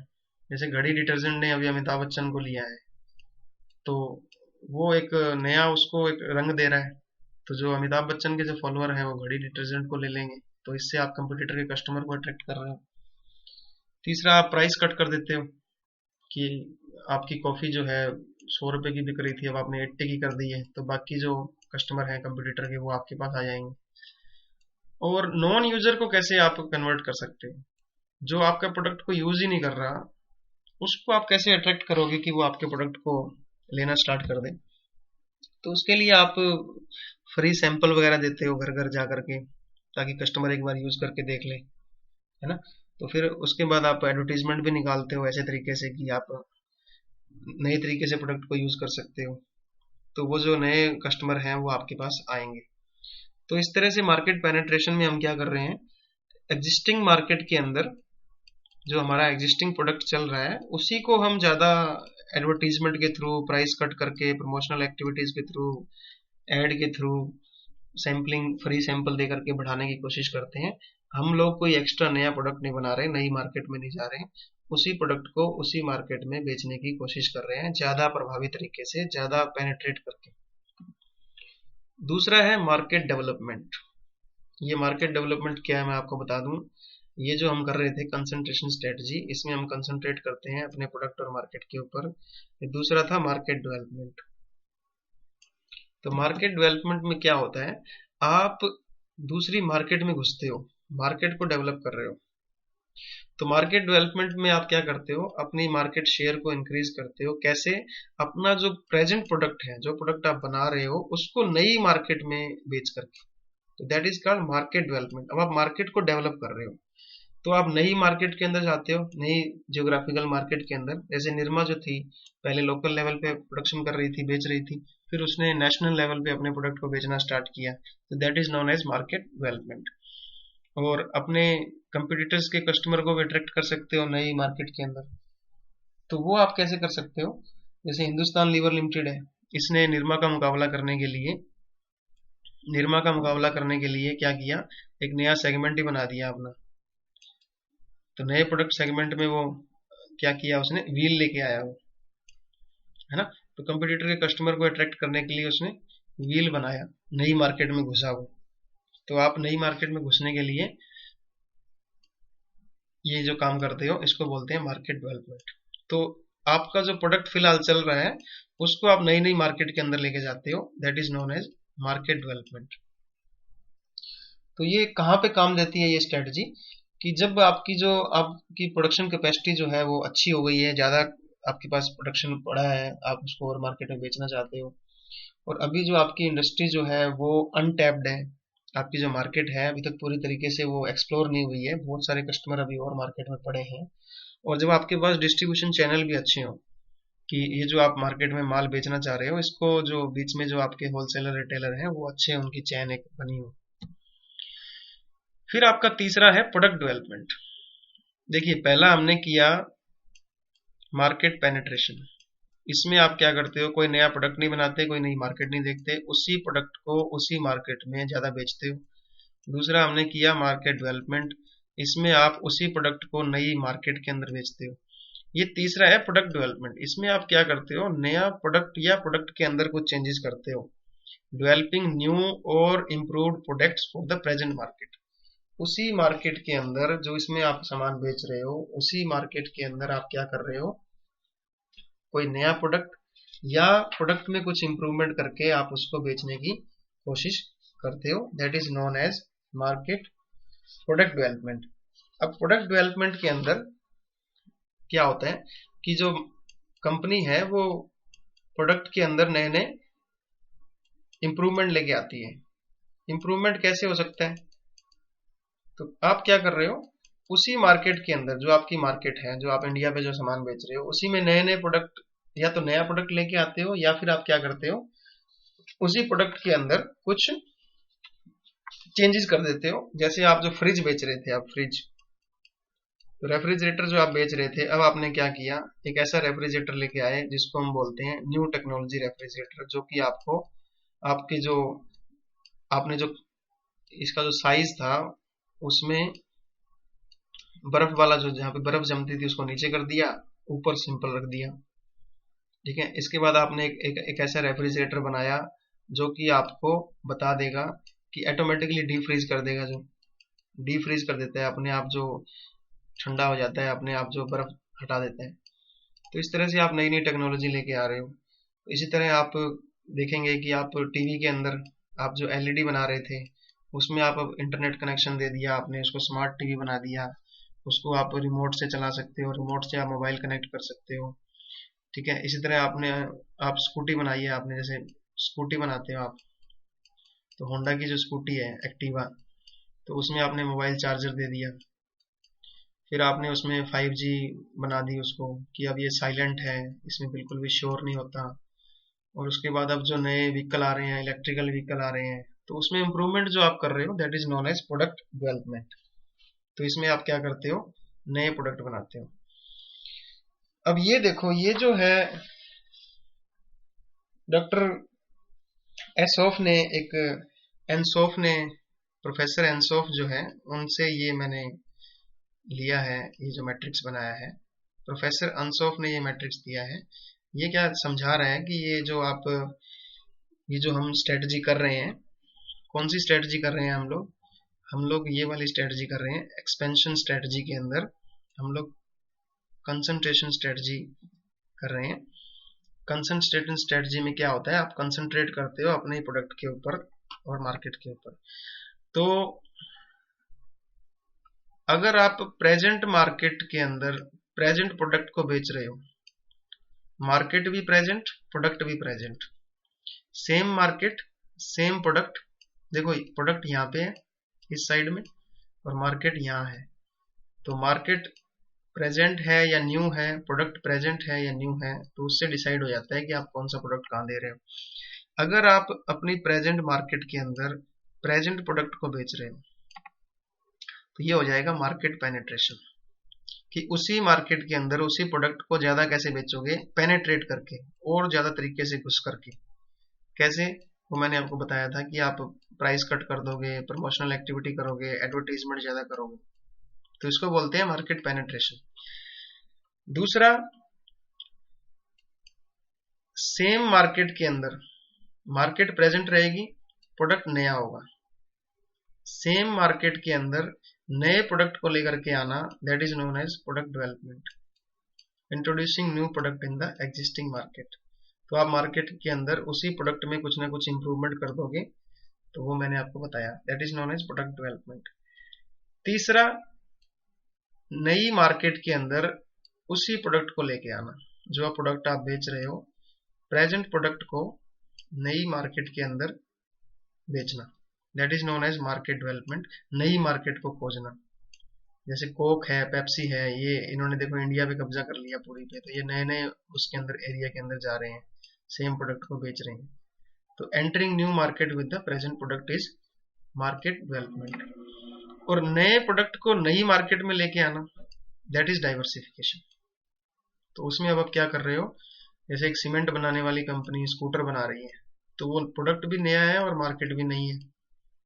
जैसे घड़ी डिटर्जेंट ने अभी अमिताभ बच्चन को लिया है, तो वो एक नया उसको एक रंग दे रहा है। तो जो अमिताभ बच्चन के जो फॉलोअर हैं वो घड़ी डिटर्जेंट को ले लेंगे, तो इससे आप कंपटीटर के कस्टमर को अट्रैक्ट कर रहे हो। तीसरा, आप प्राइस कट कर देते हो कि आपकी कॉफी जो है 100 रुपए की बिक रही थी, अब आपने 80 की कर दी है, तो बाकी जो कस्टमर हैं कंपटीटर के वो आपके पास आ जाएंगे। और नॉन यूजर को कैसे आप कन्वर्ट कर सकते हो? जो आपका प्रोडक्ट को यूज ही नहीं कर रहा, उसको आप कैसे अट्रैक्ट करोगे कि वो आपके प्रोडक्ट को लेना स्टार्ट कर दे? तो उसके लिए आप फ्री सैंपल वगैरह देते हो घर घर जा करके, ताकि कस्टमर एक बार यूज करके देख ले, है ना? तो फिर उसके बाद आप एडवर्टीजमेंट भी निकालते हो ऐसे तरीके से कि आप नए तरीके से प्रोडक्ट को यूज कर सकते हो। तो वो जो नए कस्टमर हैं वो आपके पास आएंगे। तो इस तरह से मार्केट पेनिट्रेशन में हम क्या कर रहे हैं, एग्जिस्टिंग मार्केट के अंदर जो हमारा एग्जिस्टिंग प्रोडक्ट चल रहा है उसी को हम ज्यादा एडवर्टीजमेंट के थ्रू, प्राइस कट करके, प्रमोशनल एक्टिविटीज के थ्रू, एड के थ्रू, सैम्पलिंग, फ्री सैंपल दे करके बढ़ाने की कोशिश करते हैं। हम लोग कोई एक्स्ट्रा नया प्रोडक्ट नहीं बना रहे, नई मार्केट में नहीं जा रहे हैं, उसी प्रोडक्ट को उसी मार्केट में बेचने की कोशिश कर रहे हैं, ज्यादा प्रभावी तरीके से, ज्यादा पेनिट्रेट करके। दूसरा है मार्केट डेवलपमेंट। ये मार्केट डेवलपमेंट क्या है मैं आपको बता दूं। ये जो हम कर रहे थे कंसंट्रेशन स्ट्रेटजी, इसमें हम कंसंट्रेट करते हैं अपने प्रोडक्ट और मार्केट के ऊपर। दूसरा था मार्केट डेवलपमेंट। तो मार्केट डेवलपमेंट में क्या होता है, आप दूसरी मार्केट में घुसते हो, मार्केट को डेवलप कर रहे हो। तो मार्केट डेवलपमेंट में आप क्या करते हो, अपनी मार्केट शेयर को इंक्रीज करते हो। कैसे? अपना जो प्रेजेंट प्रोडक्ट है, जो प्रोडक्ट आप बना रहे हो, उसको नई मार्केट में बेच करके, तो that is called market development. अब आप मार्केट को डेवलप कर रहे हो, तो आप नई मार्केट के अंदर जाते हो, नई जियोग्राफिकल मार्केट के अंदर। जैसे निरमा जो थी, पहले लोकल लेवल पे प्रोडक्शन कर रही थी, बेच रही थी, फिर उसने नेशनल लेवल पे अपने प्रोडक्ट को बेचना स्टार्ट किया, तो that is known as market development. और अपने कंपटीटर्स के कस्टमर को भी अट्रैक्ट कर सकते हो नई मार्केट के अंदर। तो वो आप कैसे कर सकते हो? जैसे हिंदुस्तान लीवर लिमिटेड है, इसने निरमा का मुकाबला करने के लिए क्या किया, एक नया सेगमेंट ही बना दिया अपना। तो नए प्रोडक्ट सेगमेंट में वो क्या किया, उसने व्हील लेके आया वो, है ना। तो कंपटीटर के कस्टमर को अट्रैक्ट करने के लिए उसने व्हील बनाया, नई मार्केट में घुसा वो। तो आप नई मार्केट में घुसने के लिए ये जो काम करते हो, इसको बोलते हैं मार्केट डेवलपमेंट। तो आपका जो प्रोडक्ट फिलहाल चल रहा है, उसको आप नई नई मार्केट के अंदर लेके जाते हो, that is known as market development. तो ये कहाँ पे काम देती है ये स्ट्रेटजी, कि जब आपकी प्रोडक्शन कैपेसिटी जो है वो अच्छी हो गई है, ज़्यादा आपके पास प्रोडक्शन पड़ा है, आप उसको और मार्केट में बेचना चाहते हो, और अभी जो आपकी इंडस्ट्री जो है वो अनटैप्ड है, आपकी जो मार्केट है अभी तक पूरी तरीके से वो एक्सप्लोर नहीं हुई है, बहुत सारे कस्टमर अभी और मार्केट में पड़े हैं। और जब आपके पास डिस्ट्रीब्यूशन चैनल भी अच्छे हो, कि ये जो आप मार्केट में माल बेचना चाह रहे हो, इसको जो बीच में जो आपके होलसेलर रिटेलर हैं वो अच्छे, उनकी चैन एक बनी हो। फिर आपका तीसरा है प्रोडक्ट डेवलपमेंट। देखिए, पहला हमने किया मार्केट पेनिट्रेशन। इसमें आप क्या करते हो, कोई नया प्रोडक्ट नहीं बनाते, कोई नई मार्केट नहीं देखते, उसी प्रोडक्ट को उसी मार्केट में ज्यादा बेचते हो। दूसरा हमने किया मार्केट डेवलपमेंट। इसमें आप उसी प्रोडक्ट को नई मार्केट के अंदर बेचते हो। ये तीसरा है प्रोडक्ट डेवलपमेंट। इसमें आप क्या करते हो, नया प्रोडक्ट या प्रोडक्ट के अंदर कुछ चेंजेस करते हो, डेवलपिंग न्यू और improved products for the present market. उसी मार्केट के अंदर जो इसमें आप सामान बेच रहे हो, उसी मार्केट के अंदर आप क्या कर रहे हो, कोई नया प्रोडक्ट या प्रोडक्ट में कुछ इंप्रूवमेंट करके आप उसको बेचने की कोशिश करते हो, that is known as market product development. अब प्रोडक्ट डेवलपमेंट के अंदर क्या होता है कि जो कंपनी है वो प्रोडक्ट के अंदर नए नए इंप्रूवमेंट लेके आती है। इंप्रूवमेंट कैसे हो सकता है? तो आप क्या कर रहे हो, उसी मार्केट के अंदर, जो आपकी मार्केट है, जो आप इंडिया पे जो सामान बेच रहे हो, उसी में नए नए प्रोडक्ट, या तो नया प्रोडक्ट लेके आते हो, या फिर आप क्या करते हो, उसी प्रोडक्ट के अंदर कुछ चेंजेस कर देते हो। जैसे आप जो फ्रिज बेच रहे थे, आप फ्रिज, तो रेफ्रिजरेटर जो आप बेच रहे थे, अब आपने क्या किया, एक ऐसा रेफ्रिजरेटर लेके आए जिसको हम बोलते हैं न्यू टेक्नोलॉजी रेफ्रिजरेटर, जो कि आपको आपके जो आपने जो इसका जो साइज था, उसमें बर्फ वाला, जो जहाँ पे बर्फ जमती थी उसको नीचे कर दिया, ऊपर सिंपल रख दिया। ठीक है, इसके बाद आपने एक ऐसा रेफ्रिजरेटर बनाया जो कि आपको बता देगा कि ऑटोमेटिकली डी फ्रीज कर देगा, जो डी फ्रीज कर देता है अपने आप, जो ठंडा हो जाता है अपने आप, जो बर्फ हटा देता है। तो इस तरह से आप नई नई टेक्नोलॉजी लेके आ रहे हो। इसी तरह आप देखेंगे कि आप टीवी के अंदर आप जो एलईडी बना रहे थे, उसमें आप अब इंटरनेट कनेक्शन दे दिया आपने, उसको स्मार्ट टीवी बना दिया, उसको आप रिमोट से चला सकते हो, रिमोट से आप मोबाइल कनेक्ट कर सकते हो। ठीक है, इसी तरह आप स्कूटी बनाई है आपने, जैसे स्कूटी बनाते हो आप, तो होंडा की जो स्कूटी है एक्टिवा, तो उसमें आपने मोबाइल चार्जर दे दिया। फिर आपने उसमें 5G बना दी उसको, कि अब ये साइलेंट है, इसमें बिल्कुल भी शोर नहीं होता। और उसके बाद अब जो नए व्हीकल आ रहे हैं, इलेक्ट्रिकल व्हीकल आ रहे हैं, तो उसमें इंप्रूवमेंट जो आप कर रहे हो, that is known as product development. तो इसमें आप क्या करते हो, नए प्रोडक्ट बनाते हो। अब ये देखो, ये जो है डॉक्टर एनसोफ ने, प्रोफेसर एनसोफ जो है, उनसे ये मैंने लिया है, ये जो मैट्रिक्स बनाया है, प्रोफेसर अनसोफ ने ये मैट्रिक्स दिया है। ये क्या समझा रहा है कि ये जो हम स्ट्रेटजी कर रहे हैं, कौन सी स्ट्रेटजी कर रहे हैं हम लोग ये वाली स्ट्रेटजी कर रहे हैं। एक्सपेंशन स्ट्रेटजी के अंदर हम लोग कंसंट्रेशन स्ट्रेटजी कर रहे हैं। कंसंट्रेशन स्ट्रेटजी में क्या होता है, आप कंसंट्रेट करते हो अपने प्रोडक्ट के ऊपर और मार्केट के ऊपर। तो अगर आप प्रेजेंट मार्केट के अंदर प्रेजेंट प्रोडक्ट को बेच रहे हो, मार्केट भी प्रेजेंट, प्रोडक्ट भी present, same market same product, देखो प्रोडक्ट यहाँ पे है इस साइड में और मार्केट यहाँ है, तो मार्केट प्रेजेंट है या न्यू है, प्रोडक्ट प्रेजेंट है या न्यू है, तो उससे डिसाइड हो जाता है कि आप कौन सा प्रोडक्ट कहाँ दे रहे हो। अगर आप अपनी प्रेजेंट मार्केट के अंदर प्रेजेंट प्रोडक्ट को बेच रहे हो तो ये हो जाएगा मार्केट पेनिट्रेशन, कि उसी मार्केट के अंदर उसी प्रोडक्ट को ज्यादा कैसे बेचोगे, पेनेट्रेट करके और ज्यादा तरीके से घुस करके। कैसे, वो मैंने आपको बताया था कि आप प्राइस कट कर दोगे, प्रमोशनल एक्टिविटी करोगे, एडवर्टीजमेंट ज्यादा करोगे, तो इसको बोलते हैं मार्केट पेनिट्रेशन। दूसरा, सेम मार्केट के अंदर मार्केट प्रेजेंट रहेगी, प्रोडक्ट नया होगा, सेम मार्केट के अंदर नए प्रोडक्ट को लेकर के आना, that is known as product development, introducing new product in the existing market. तो आप मार्केट के अंदर उसी प्रोडक्ट में कुछ ना कुछ इंप्रूवमेंट कर दोगे, तो वो मैंने आपको बताया, that is known as product development. तीसरा, नई मार्केट के अंदर उसी प्रोडक्ट को लेके आना, जो प्रोडक्ट आप बेच रहे हो, प्रेजेंट प्रोडक्ट को नई मार्केट के अंदर बेचना, that is known as market development, नई मार्केट को खोजना। जैसे कोक है, पेप्सी है, ये इन्होंने देखो इंडिया पे कब्जा कर लिया पूरी पे, तो ये नए नए उसके अंदर एरिया के अंदर जा रहे हैं, सेम प्रोडक्ट को बेच रहे हैं, तो entering new market with the present product is market development. और नए प्रोडक्ट को नई मार्केट में लेके आना, दैट इज डाइवर्सिफिकेशन। तो उसमें अब आप क्या कर रहे हो, जैसे एक सीमेंट बनाने वाली कंपनी स्कूटर बना रही है, तो वो प्रोडक्ट भी नया है और मार्केट भी नई है,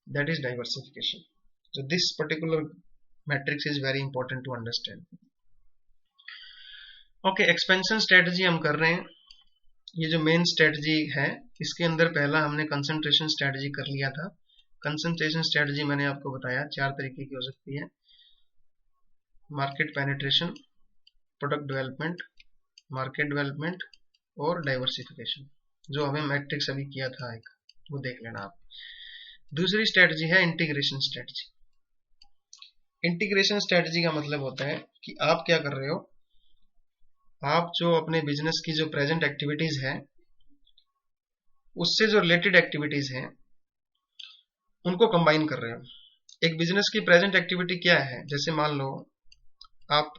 that is diversification. So this particular matrix is very important to understand. Okay, expansion strategy हम कर रहे हैं। ये जो मेन स्ट्रेटजी है, इसके अंदर पहला हमने कंसंट्रेशन स्ट्रेटजी कर लिया था। कंसंट्रेशन स्ट्रेटजी मैंने आपको बताया 4 तरीके की हो सकती है, market penetration, product development, market development और डाइवर्सिफिकेशन, जो हमें मैट्रिक्स अभी किया था एक, वो देख लेना आप। दूसरी स्ट्रेटजी है इंटीग्रेशन स्ट्रेटजी। इंटीग्रेशन स्ट्रेटजी का मतलब होता है कि आप क्या कर रहे हो, आप जो अपने बिजनेस की जो प्रेजेंट एक्टिविटीज है उससे जो रिलेटेड एक्टिविटीज हैं उनको कंबाइन कर रहे हो। एक बिजनेस की प्रेजेंट एक्टिविटी क्या है, जैसे मान लो आप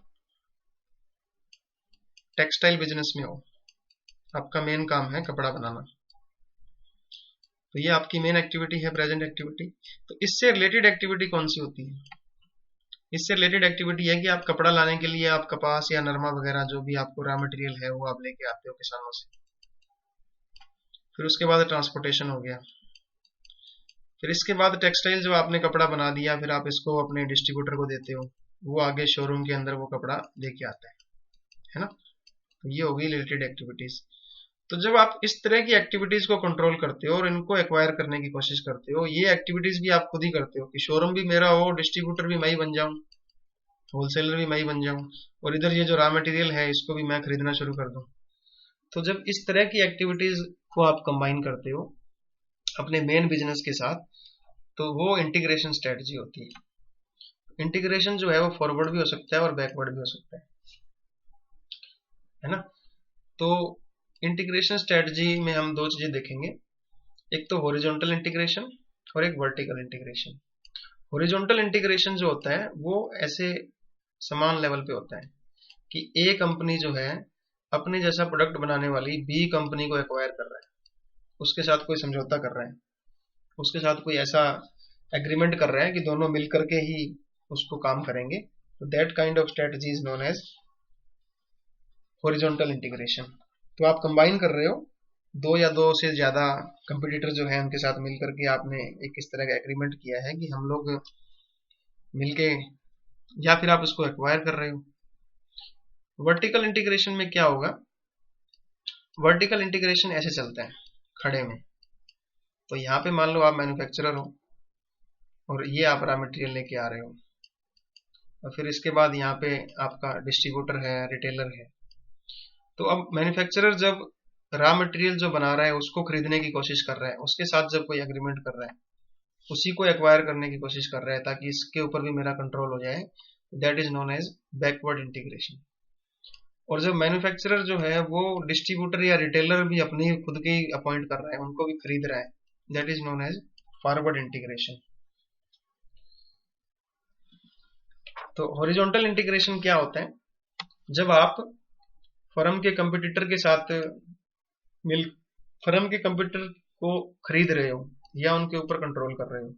टेक्सटाइल बिजनेस में हो, आपका मेन काम है कपड़ा बनाना, तो ये आपकी मेन एक्टिविटी है, प्रेजेंट एक्टिविटी। तो इससे रिलेटेड एक्टिविटी कौन सी होती है, इससे रिलेटेड एक्टिविटी है कि आप कपड़ा लाने के लिए आप कपास या नरमा वगैरह जो भी आपको रॉ मटेरियल है वो आप लेके आते हो किसानों से, फिर उसके बाद ट्रांसपोर्टेशन हो गया, फिर इसके बाद टेक्सटाइल जो आपने कपड़ा बना दिया, फिर आप इसको अपने डिस्ट्रीब्यूटर को देते हो, वो आगे शोरूम के अंदर वो कपड़ा लेके आता है ना। तो ये होगी रिलेटेड एक्टिविटीज। तो जब आप इस तरह की एक्टिविटीज को कंट्रोल करते हो और इनको एक्वायर करने की कोशिश करते हो, ये एक्टिविटीज भी आप खुद ही करते हो कि शोरूम भी मेरा हो, डिस्ट्रीब्यूटर भी मैं ही बन जाऊं, होलसेलर भी मैं ही बन जाऊं, और इधर ये जो रॉ मटेरियल है इसको भी मैं खरीदना शुरू कर दूं। तो जब इस तरह की एक्टिविटीज को आप कंबाइन करते हो अपने मेन बिजनेस के साथ, तो वो इंटीग्रेशन स्ट्रेटजी होती है। इंटीग्रेशन जो है वो फॉरवर्ड भी हो सकता है और बैकवर्ड भी हो सकता है ना। तो इंटीग्रेशन स्ट्रेटजी में हम 2 चीजें देखेंगे, एक तो हॉरिजॉन्टल इंटीग्रेशन और एक वर्टिकल इंटीग्रेशन। हॉरिजॉन्टल इंटीग्रेशन जो होता है वो ऐसे समान लेवल पे होता है कि ए कंपनी जो है अपने जैसा प्रोडक्ट बनाने वाली बी कंपनी को एक्वायर कर रहा है, उसके साथ कोई समझौता कर रहा है, उसके साथ कोई ऐसा एग्रीमेंट कर रहा है कि दोनों मिलकर के ही उसको काम करेंगे, तो that kind of strategy is known as horizontal integration. तो आप कंबाइन कर रहे हो 2 या 2 से ज्यादा कंपटीटर जो है उनके साथ मिलकर के आपने एक इस तरह का एग्रीमेंट किया है कि हम लोग मिलके, या फिर आप उसको एक्वायर कर रहे हो। वर्टिकल इंटीग्रेशन में क्या होगा, वर्टिकल इंटीग्रेशन ऐसे चलता है खड़े में। तो यहाँ पे मान लो आप मैन्युफैक्चरर हो और ये आप रॉ मटेरियल लेके आ रहे हो, और फिर इसके बाद यहाँ पे आपका डिस्ट्रीब्यूटर है, रिटेलर है। तो अब मैन्युफैक्चरर जब रॉ मटेरियल जो बना रहा है उसको खरीदने की कोशिश कर रहा है, उसके साथ जब कोई एग्रीमेंट कर रहा है, उसी को एक्वायर करने की कोशिश कर रहा है ताकि इसके ऊपर भी मेरा कंट्रोल हो जाए, that is known as backward integration. और जब मैन्युफैक्चरर जो है वो डिस्ट्रीब्यूटर या रिटेलर भी अपनी खुद के अपॉइंट कर रहा है, उनको भी खरीद रहा है, that is known as forward integration. तो हॉरिजॉन्टल इंटीग्रेशन क्या होता है? जब आप फर्म के कंपटीटर के साथ मिल फर्म के कंपटीटर को खरीद रहे हो या उनके ऊपर कंट्रोल कर रहे हो।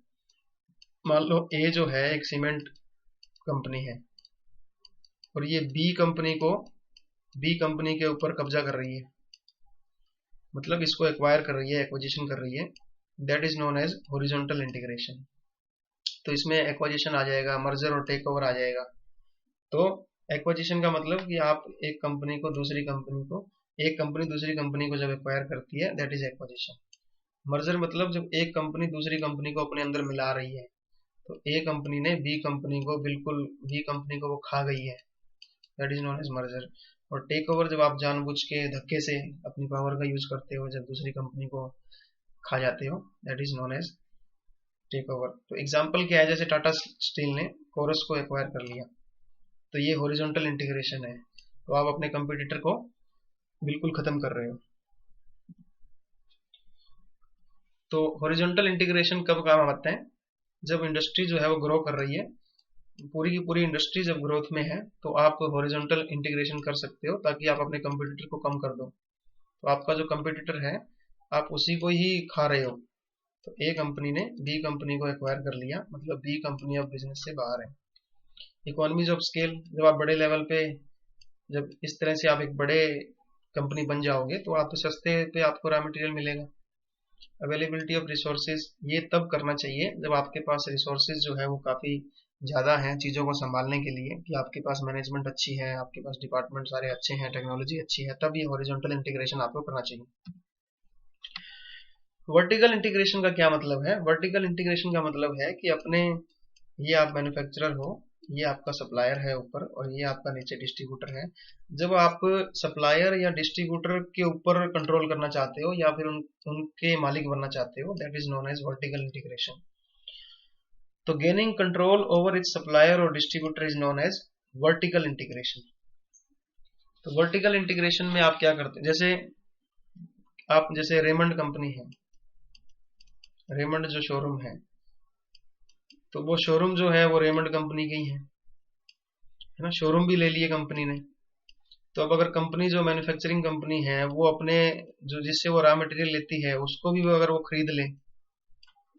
मान लो ए जो है एक सीमेंट कंपनी है और ये बी कंपनी के ऊपर कब्जा कर रही है, मतलब इसको एक्वायर कर रही है, एक्विजिशन कर रही है, that is known as horizontal integration. तो इसमें एक्विजिशन आ जाएगा, मर्जर और टेक ओवर आ जाएगा। तो एक्विजिशन का मतलब कि आप एक कंपनी दूसरी कंपनी को जब एक्वायर करती है, दैट इज एक्विजिशन। मर्जर मतलब जब एक कंपनी दूसरी कंपनी को अपने अंदर मिला रही है, तो ए कंपनी ने बी कंपनी को वो खा गई है, that is known as merger. और टेक ओवर जब आप जानबूझ के धक्के से अपनी पावर का यूज करते हो, जब दूसरी कंपनी को खा जाते हो, that is known as take over. तो एग्जाम्पल क्या है, जैसे टाटा स्टील ने कोरस को एक्वायर कर लिया, तो ये हॉरिजॉन्टल इंटीग्रेशन है। तो आप अपने कंपटीटर को बिल्कुल खत्म कर रहे हो। तो हॉरिजॉन्टल इंटीग्रेशन कब काम आता है? जब इंडस्ट्री जो है वो ग्रो कर रही है, पूरी की पूरी इंडस्ट्री जब ग्रोथ में है, तो आप हॉरिजॉन्टल इंटीग्रेशन कर सकते हो ताकि आप अपने कंपटीटर को कम कर दो। तो आपका जो कंपटीटर है आप उसी को ही खा रहे हो। तो ए कंपनी ने बी कंपनी को एक्वायर कर लिया, मतलब बी कंपनी अब बिजनेस से बाहर है। इकोनॉमीज ऑफ स्केल, जब आप बड़े लेवल पे, जब इस तरह से आप एक बड़े कंपनी बन जाओगे तो आप सस्ते पे आपको रॉ मटेरियल मिलेगा। अवेलेबिलिटी ऑफ रिसोर्सेज, ये तब करना चाहिए जब आपके पास रिसोर्सेज जो है वो काफ़ी ज़्यादा हैं चीज़ों को संभालने के लिए, कि आपके पास मैनेजमेंट अच्छी है, आपके पास डिपार्टमेंट सारे अच्छे हैं, टेक्नोलॉजी अच्छी है, तब ये हॉरिजॉन्टल इंटीग्रेशन आपको करना चाहिए। वर्टिकल इंटीग्रेशन का क्या मतलब है? वर्टिकल इंटीग्रेशन का मतलब है कि अपने, ये आप मैन्युफैक्चरर हो, ये आपका सप्लायर है ऊपर और ये आपका नीचे डिस्ट्रीब्यूटर है। जब आप सप्लायर या डिस्ट्रीब्यूटर के ऊपर कंट्रोल करना चाहते हो या फिर उनके मालिक बनना चाहते हो, that is known as vertical integration. तो gaining control over its supplier और distributor is known as vertical integration. तो वर्टिकल इंटीग्रेशन में आप क्या करते हैं? जैसे रेमंड कंपनी है, रेमंड जो शोरूम है, तो वो शोरूम जो है वो रेमंड कंपनी की है ना, शोरूम भी ले लिए कंपनी ने। तो अब अगर कंपनी जो मैन्युफैक्चरिंग कंपनी है वो अपने जो जिससे वो रॉ मटेरियल लेती है उसको भी अगर वो खरीद ले,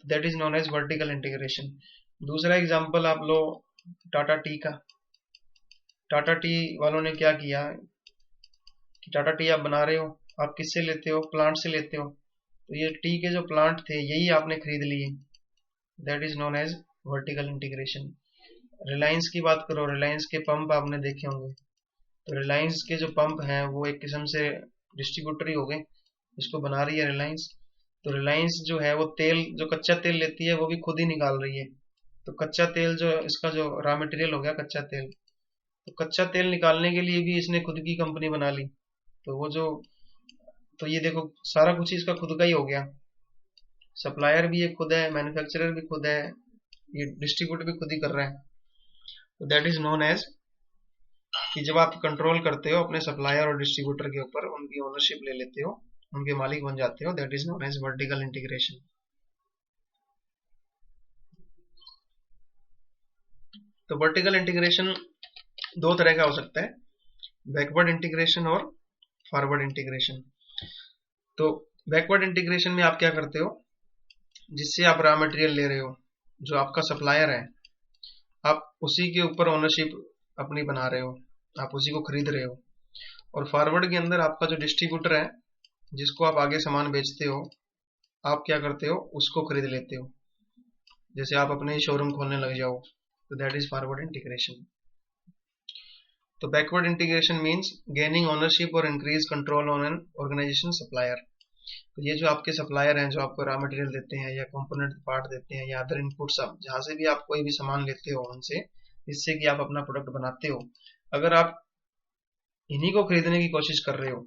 that is known as vertical integration. दूसरा एग्जांपल आप लो टाटा टी का। टाटा टी वालों ने क्या किया कि टाटा टी आप बना रहे हो, आप किससे लेते हो? प्लांट से लेते हो। तो ये टी के जो प्लांट थे यही आपने खरीद लिए, that is known as vertical integration. Reliance की बात करो, रिलायंस के पंप आपने देखे होंगे, तो रिलायंस के जो पंप हैं वो एक किस्म से डिस्ट्रीब्यूटर ही हो गए, इसको बना रही है रिलायंस। तो रिलायंस जो है वो तेल, जो कच्चा तेल लेती है वो भी खुद ही निकाल रही है। तो कच्चा तेल जो इसका जो रॉ मटेरियल हो गया कच्चा तेल, तो कच्चा तेल निकालने के लिए भी इसने खुद की कंपनी बना ली। तो वो जो, तो ये देखो सारा कुछ इसका खुद का ही हो गया, सप्लायर भी ये खुद है, मैन्युफैक्चरर भी खुद है, ये डिस्ट्रीब्यूट भी खुद ही कर रहे हैं। तो दैट इज नोन एज कि जब आप कंट्रोल करते हो अपने सप्लायर और डिस्ट्रीब्यूटर के ऊपर, उनकी ओनरशिप ले लेते हो, उनके मालिक बन जाते हो, that is known as vertical integration. तो वर्टिकल इंटीग्रेशन दो तरह का हो सकता है, बैकवर्ड इंटीग्रेशन और फॉरवर्ड इंटीग्रेशन। तो बैकवर्ड इंटीग्रेशन में आप क्या करते हो, जिससे आप रॉ मटेरियल ले रहे हो, जो आपका सप्लायर है, आप उसी के ऊपर ओनरशिप अपनी बना रहे हो, आप उसी को खरीद रहे हो। और फॉरवर्ड के अंदर आपका जो डिस्ट्रीब्यूटर है, जिसको आप आगे सामान बेचते हो, आप क्या करते हो, उसको खरीद लेते हो। जैसे आप अपने ही शोरूम खोलने लग जाओ, तो दैट इज फॉरवर्ड इंटीग्रेशन। तो backward integration means gaining ownership और increase control on an organization supplier. तो ये जो आपके सप्लायर हैं, जो आपको रॉ मटेरियल देते हैं या कंपोनेंट पार्ट देते हैं या अदर इनपुट्स, आप जहां से भी आप कोई भी सामान लेते हो उनसे, जिससे कि आप अपना प्रोडक्ट बनाते हो, अगर आप इन्हीं को खरीदने की कोशिश कर रहे हो,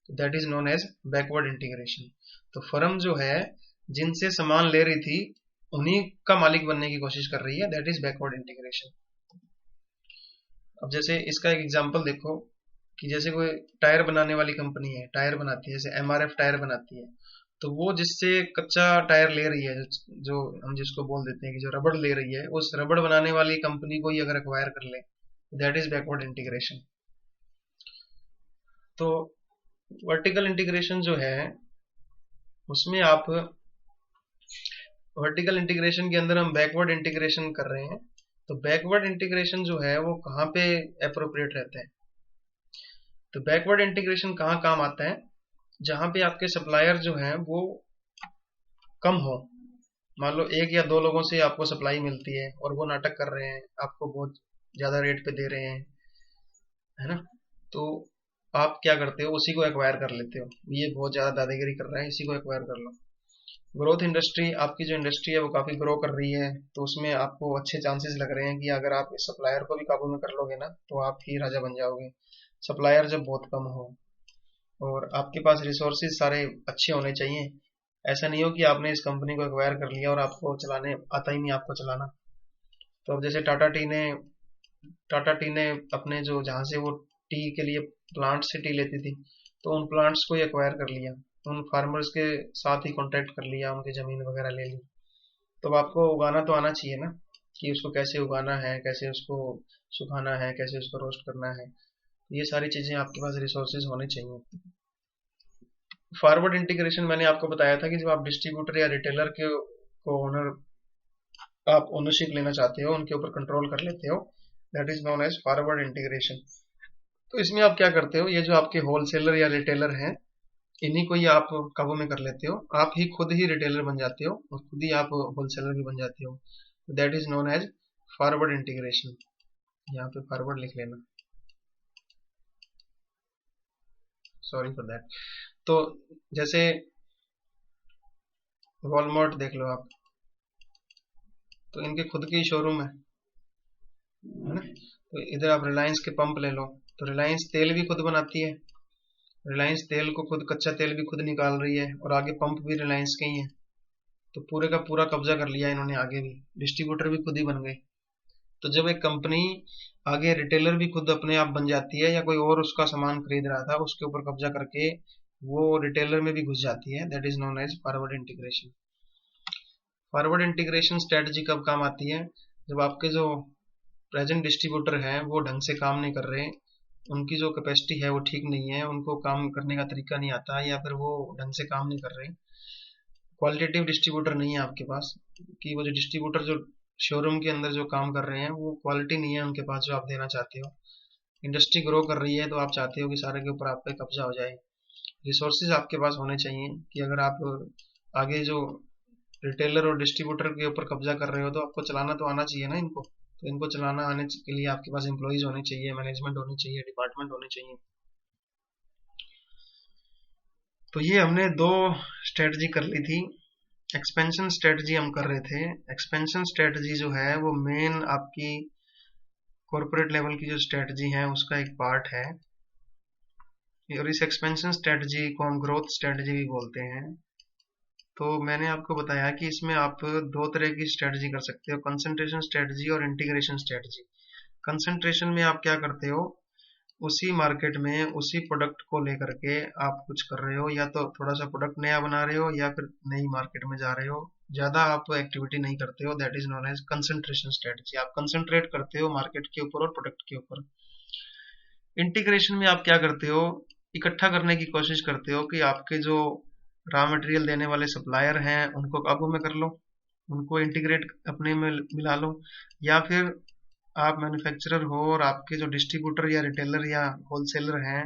तो that is known as backward integration. तो फर्म जो है जिनसे सामान ले रही थी उन्हीं का मालिक बनने की कोशिश कर रही है, दैट इज बैकवर्ड इंटीग्रेशन। अब जैसे इसका एक एग्जांपल देखो कि जैसे कोई टायर बनाने वाली कंपनी है, टायर बनाती है, जैसे एमआरएफ टायर बनाती है, तो वो जिससे कच्चा टायर ले रही है, जो हम जिसको बोल देते हैं कि जो रबड़ ले रही है, उस रबड़ बनाने वाली कंपनी को ही अगर एक्वायर कर ले, दैट इज बैकवर्ड इंटीग्रेशन। तो वर्टिकल इंटीग्रेशन जो है उसमें आप वर्टिकल इंटीग्रेशन के अंदर हम बैकवर्ड इंटीग्रेशन कर रहे हैं, तो बैकवर्ड इंटीग्रेशन जो है वो कहाँ पे अप्रोप्रिएट रहता है? तो बैकवर्ड इंटीग्रेशन कहाँ काम आता है? जहां पे आपके सप्लायर जो हैं वो कम हो। मान लो एक या दो लोगों से आपको सप्लाई मिलती है और वो नाटक कर रहे हैं, आपको बहुत ज्यादा रेट पे दे रहे हैं, है ना? तो आप क्या करते हो, उसी को एक्वायर कर लेते हो, ये बहुत ज्यादा दादागिरी कर रहा है, इसी को एक्वायर कर लो। ग्रोथ इंडस्ट्री, आपकी जो इंडस्ट्री है वो काफी ग्रो कर रही है, तो उसमें आपको अच्छे चांसेस लग रहे हैं कि अगर आप इस सप्लायर को भी काबू में कर लोगे ना तो आप ही राजा बन जाओगे। सप्लायर जब बहुत कम हो और आपके पास रिसोर्सेज सारे अच्छे होने चाहिए, ऐसा नहीं हो कि आपने इस कंपनी को एक्वायर कर लिया और आपको चलाने आता ही नहीं, आपको चलाना। तो अब जैसे टाटा टी ने अपने जो जहाँ से वो टी के लिए प्लांट से टी लेती थी, तो उन प्लांट्स को ही एक्वायर कर लिया, उन फार्मर्स के साथ ही कॉन्टेक्ट कर लिया, उनकी जमीन वगैरह ले ली। तो अब आपको उगाना तो आना चाहिए ना, कि उसको कैसे उगाना है, कैसे उसको सुखाना है, कैसे उसको रोस्ट करना है, ये सारी चीजें आपके पास रिसोर्सेज होने चाहिए। फॉरवर्ड इंटीग्रेशन मैंने आपको बताया था कि जब आप डिस्ट्रीब्यूटर या रिटेलर के को ओनर आप ओनरशिप लेना चाहते हो, उनके ऊपर कंट्रोल कर लेते हो, that is known as forward integration. तो इसमें आप क्या करते हो, ये जो आपके होलसेलर या रिटेलर हैं, इन्हीं को ही आप काबू में कर लेते हो, आप ही खुद ही रिटेलर बन जाते हो और खुद ही आप होलसेलर भी बन जाते हो, that is known as forward integration. यहाँ पे फॉरवर्ड लिख लेना, सॉरी फॉर दैट। तो जैसे वॉलमार्ट देख लो आप, तो इनके खुद के ही शोरूम है ना? तो इधर आप रिलायंस के पंप ले लो, तो रिलायंस तेल भी खुद बनाती है, रिलायंस तेल को खुद, कच्चा तेल भी खुद निकाल रही है और आगे पंप भी रिलायंस के ही है। तो पूरे का पूरा कब्जा कर लिया इन्होंने, आगे भी डिस्ट्रीब्यूटर भी खुद ही बन गए। तो जब एक कंपनी आगे रिटेलर भी खुद अपने आप बन जाती है, या कोई और उसका सामान खरीद रहा था उसके ऊपर कब्जा करके वो रिटेलर में भी घुस जाती है, that is known as forward integration. Forward integration strategy कब काम आती है? जब आपके जो प्रेजेंट डिस्ट्रीब्यूटर हैं वो ढंग से काम नहीं कर रहे, उनकी जो कैपेसिटी है वो ठीक नहीं है, उनको काम करने का तरीका नहीं आता, या फिर वो ढंग से काम नहीं कर रहे, क्वालिटेटिव डिस्ट्रीब्यूटर नहीं है आपके पास, कि वो जो डिस्ट्रीब्यूटर जो शोरूम के अंदर जो काम कर रहे हैं वो क्वालिटी नहीं है उनके पास जो आप देना चाहते हो। इंडस्ट्री ग्रो कर रही है तो आप चाहते हो कि सारे के ऊपर आप पे कब्जा हो जाए, रिसोर्सेज आपके पास होने चाहिए कि अगर आप आगे जो रिटेलर और डिस्ट्रीब्यूटर के ऊपर कब्जा कर रहे हो तो आपको चलाना तो आना चाहिए ना इनको, तो इनको चलाना आने के लिए आपके पास एम्प्लॉइज होने चाहिए, मैनेजमेंट होनी चाहिए, डिपार्टमेंट होने चाहिए। तो ये हमने दो स्ट्रेटजी कर ली थी। एक्सपेंशन स्ट्रेटजी हम कर रहे थे, एक्सपेंशन स्ट्रेटजी जो है वो मेन आपकी कॉर्पोरेट लेवल की जो स्ट्रेटजी है उसका एक पार्ट है, और इस एक्सपेंशन स्ट्रेटजी को हम ग्रोथ स्ट्रेटजी भी बोलते हैं। तो मैंने आपको बताया कि इसमें आप दो तरह की स्ट्रेटजी कर सकते हो, कंसंट्रेशन स्ट्रेटजी और इंटीग्रेशन स्ट्रेटजी। कंसंट्रेशन में आप क्या करते हो, उसी मार्केट में उसी प्रोडक्ट को लेकर के आप कुछ कर रहे हो, या तो थोड़ा सा प्रोडक्ट नया बना रहे हो या फिर नई मार्केट में जा रहे हो, ज्यादा आप एक्टिविटी नहीं करते हो, that is known as concentration strategy. आप कंसंट्रेट करते हो मार्केट के ऊपर और प्रोडक्ट के ऊपर। इंटीग्रेशन में आप क्या करते हो, इकट्ठा करने की कोशिश करते हो कि आपके जो रॉ मटेरियल देने वाले सप्लायर हैं उनको काबू में कर लो, उनको इंटीग्रेट अपने में मिला लो, या फिर आप मैन्युफैक्चरर हो और आपके जो डिस्ट्रीब्यूटर या रिटेलर या होलसेलर हैं,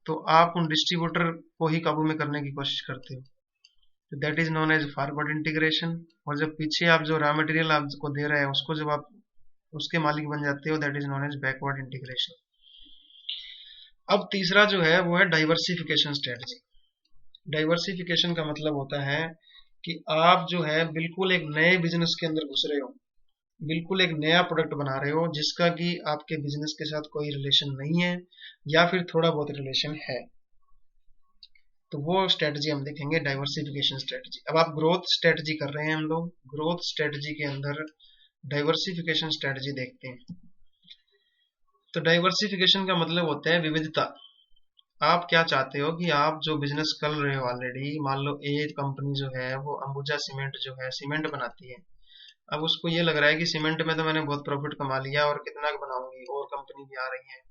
तो आप उन डिस्ट्रीब्यूटर को ही काबू में करने की कोशिश करते हो, तो that is known as forward integration. और जब पीछे आप जो रॉ मटेरियल आपको दे रहे हैं उसको जब आप उसके मालिक बन जाते हो, that is known as backward integration. अब तीसरा जो है वो है डाइवर्सिफिकेशन स्ट्रेटजी। डाइवर्सिफिकेशन का मतलब होता है कि आप जो है बिल्कुल एक नए बिजनेस के अंदर घुस रहे हो, बिल्कुल एक नया प्रोडक्ट बना रहे हो जिसका कि आपके बिजनेस के साथ कोई रिलेशन नहीं है या फिर थोड़ा बहुत रिलेशन है। तो वो स्ट्रेटजी हम देखेंगे, डाइवर्सिफिकेशन स्ट्रेटजी। अब आप ग्रोथ स्ट्रेटजी कर रहे हैं, हम लोग ग्रोथ स्ट्रेटजी के अंदर डाइवर्सिफिकेशन स्ट्रेटजी देखते हैं। तो डाइवर्सिफिकेशन का मतलब होता है विविधता। आप क्या चाहते हो कि आप जो बिजनेस कर रहे हो ऑलरेडी, मान लो ए कंपनी जो है वो अंबुजा सीमेंट जो है सीमेंट बनाती है। अब उसको ये लग रहा है कि सीमेंट में तो मैंने बहुत प्रॉफिट कमा लिया और कितना बनाऊंगी, और कंपनी भी आ रही है।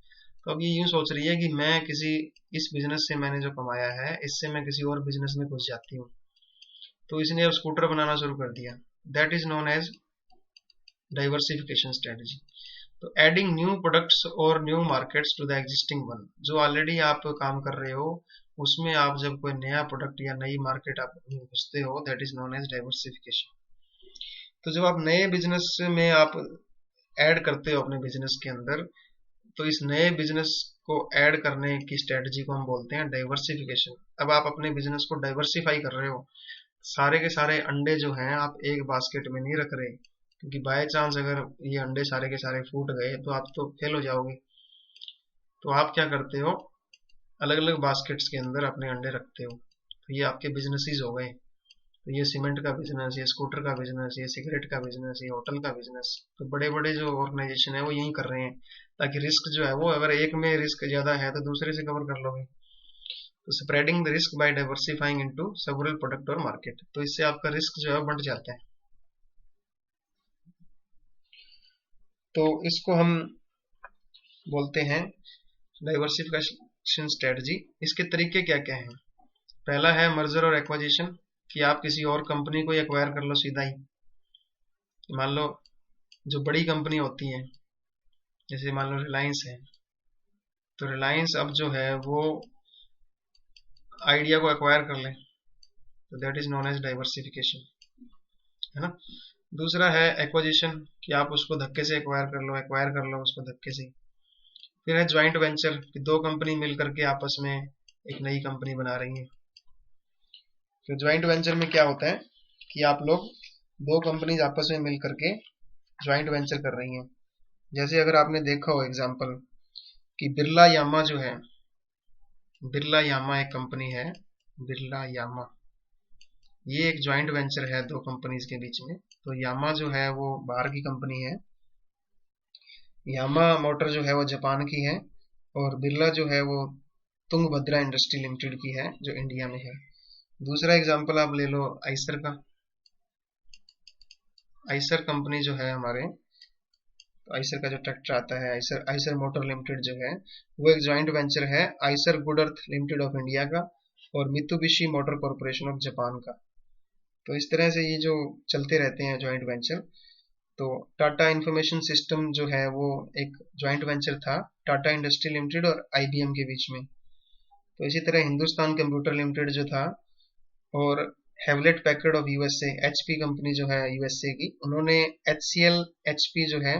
तो अब ये यूं सोच रही है कि मैं किसी इस बिजनेस से मैंने जो कमाया है इससे मैं किसी और बिजनेस में घुस जाती हूँ। तो इसने अब स्कूटर बनाना शुरू कर दिया। That is known as diversification strategy. तो एडिंग न्यू प्रोडक्ट्स और new markets to the existing one. जो ऑलरेडी आप काम कर रहे हो उसमें आप जब कोई नया प्रोडक्ट या नई मार्केट आप घुसते हो, that is known as diversification. तो जब आप नए बिजनेस में आप ऐड करते हो अपने बिजनेस के अंदर, तो इस नए बिजनेस को ऐड करने की स्ट्रेटजी को हम बोलते हैं डाइवर्सिफिकेशन। अब आप अपने बिजनेस को डाइवर्सिफाई कर रहे हो, सारे के सारे अंडे जो हैं आप एक बास्केट में नहीं रख रहे, क्योंकि बाय चांस अगर ये अंडे सारे के सारे फूट गए तो आप तो फेल हो जाओगे। तो आप क्या करते हो, अलग अलग बास्केट्स के अंदर अपने अंडे रखते हो। तो ये आपके बिजनेसेस हो गए। तो ये सीमेंट का बिजनेस, ये स्कूटर का बिजनेस, ये सिगरेट का बिजनेस, ये होटल का बिजनेस। तो बड़े बड़े जो ऑर्गेनाइजेशन है वो यही कर रहे हैं, ताकि रिस्क जो है वो अगर एक में रिस्क ज्यादा है तो दूसरे से कवर कर लोगे। तो spreading the risk by diversifying into several product और मार्केट। तो इससे आपका रिस्क जो है बढ़ जाता है। तो इसको हम बोलते हैं डाइवर्सिफिकेशन स्ट्रेटजी। इसके तरीके क्या क्या हैं? पहला है मर्जर और एक्वाजिशन, कि आप किसी और कंपनी को एक्वायर कर लो सीधा ही। मान लो जो बड़ी कंपनी होती है, जैसे मान लो रिलायंस है, तो रिलायंस अब जो है वो आइडिया को एक्वायर कर ले, तो that is known as diversification, है ना। दूसरा है एक्वाजिशन, कि आप उसको धक्के से एक्वायर कर लो उसको धक्के से। फिर है ज्वाइंट वेंचर, कि दो कंपनी मिल करके आपस में एक नई कंपनी बना रही है। तो ज्वाइंट वेंचर में क्या होता है कि आप लोग दो कंपनीज आपस में मिल करके ज्वाइंट वेंचर कर रही हैं। जैसे अगर आपने देखा हो एग्जांपल कि बिरला यामा जो है, बिरला यामा एक कंपनी है, बिरला यामा, ये एक ज्वाइंट वेंचर है दो कंपनीज के बीच में। तो यामा जो है वो बाहर की कंपनी है, यामा मोटर जो है वो जापान की है, और बिरला जो है वो तुंगभद्रा इंडस्ट्री लिमिटेड की है जो इंडिया में है। दूसरा एग्जांपल आप ले लो आइसर का। आइसर कंपनी जो है हमारे, तो आइसर का जो ट्रैक्टर आता है आइसर, आइसर मोटर लिमिटेड जो है वो एक ज्वाइंट वेंचर है Eicher good earth limited of India का और Mitsubishi motor corporation of Japan का। तो इस तरह से ये जो चलते रहते हैं ज्वाइंट वेंचर। तो टाटा इंफॉर्मेशन सिस्टम जो है वो एक ज्वाइंट वेंचर था टाटा इंडस्ट्री लिमिटेड और आईबीएम के बीच में। तो इसी तरह हिंदुस्तान कंप्यूटर लिमिटेड जो था और Hewlett Packard of USA, HP company जो है यूएसए की, उन्होंने एचसीएल एचपी जो है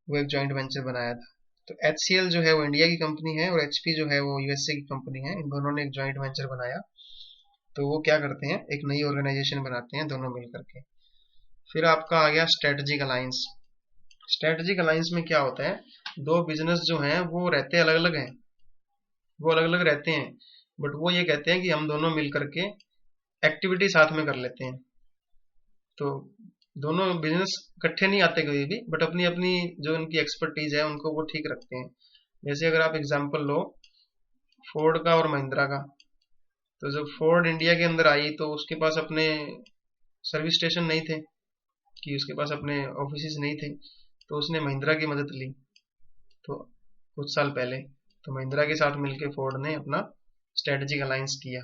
वो एक जॉइंट वेंचर बनाया था। तो एचसीएल जो है वो इंडिया की कंपनी है और एचपी जो है वो यूएसए की कंपनी है, इन दोनों ने एक जॉइंट वेंचर बनाया। तो वो क्या करते हैं, एक नई ऑर्गेनाइजेशन बनाते हैं दोनों मिल करके। फिर आपका आ गया स्ट्रेटेजिक अलायंस। स्ट्रेटेजिक अलायंस में क्या होता है, दो बिजनेस जो हैं वो रहते अलग अलग हैं, वो अलग अलग रहते हैं, बट वो ये कहते हैं कि हम दोनों मिल करके एक्टिविटी साथ में कर लेते हैं। तो दोनों बिजनेस इकट्ठे नहीं आते कभी भी, बट अपनी अपनी जो उनकी एक्सपर्टीज है उनको वो ठीक रखते हैं। जैसे अगर आप एग्जांपल लो फोर्ड का और महिंद्रा का, तो जब फोर्ड इंडिया के अंदर आई तो उसके पास अपने सर्विस स्टेशन नहीं थे, कि उसके पास अपने ऑफिस नहीं थे, तो उसने महिंद्रा की मदद ली। तो कुछ साल पहले तो महिंद्रा के साथ मिलकर फोर्ड ने अपना स्ट्रेटेजिक अलायंस किया।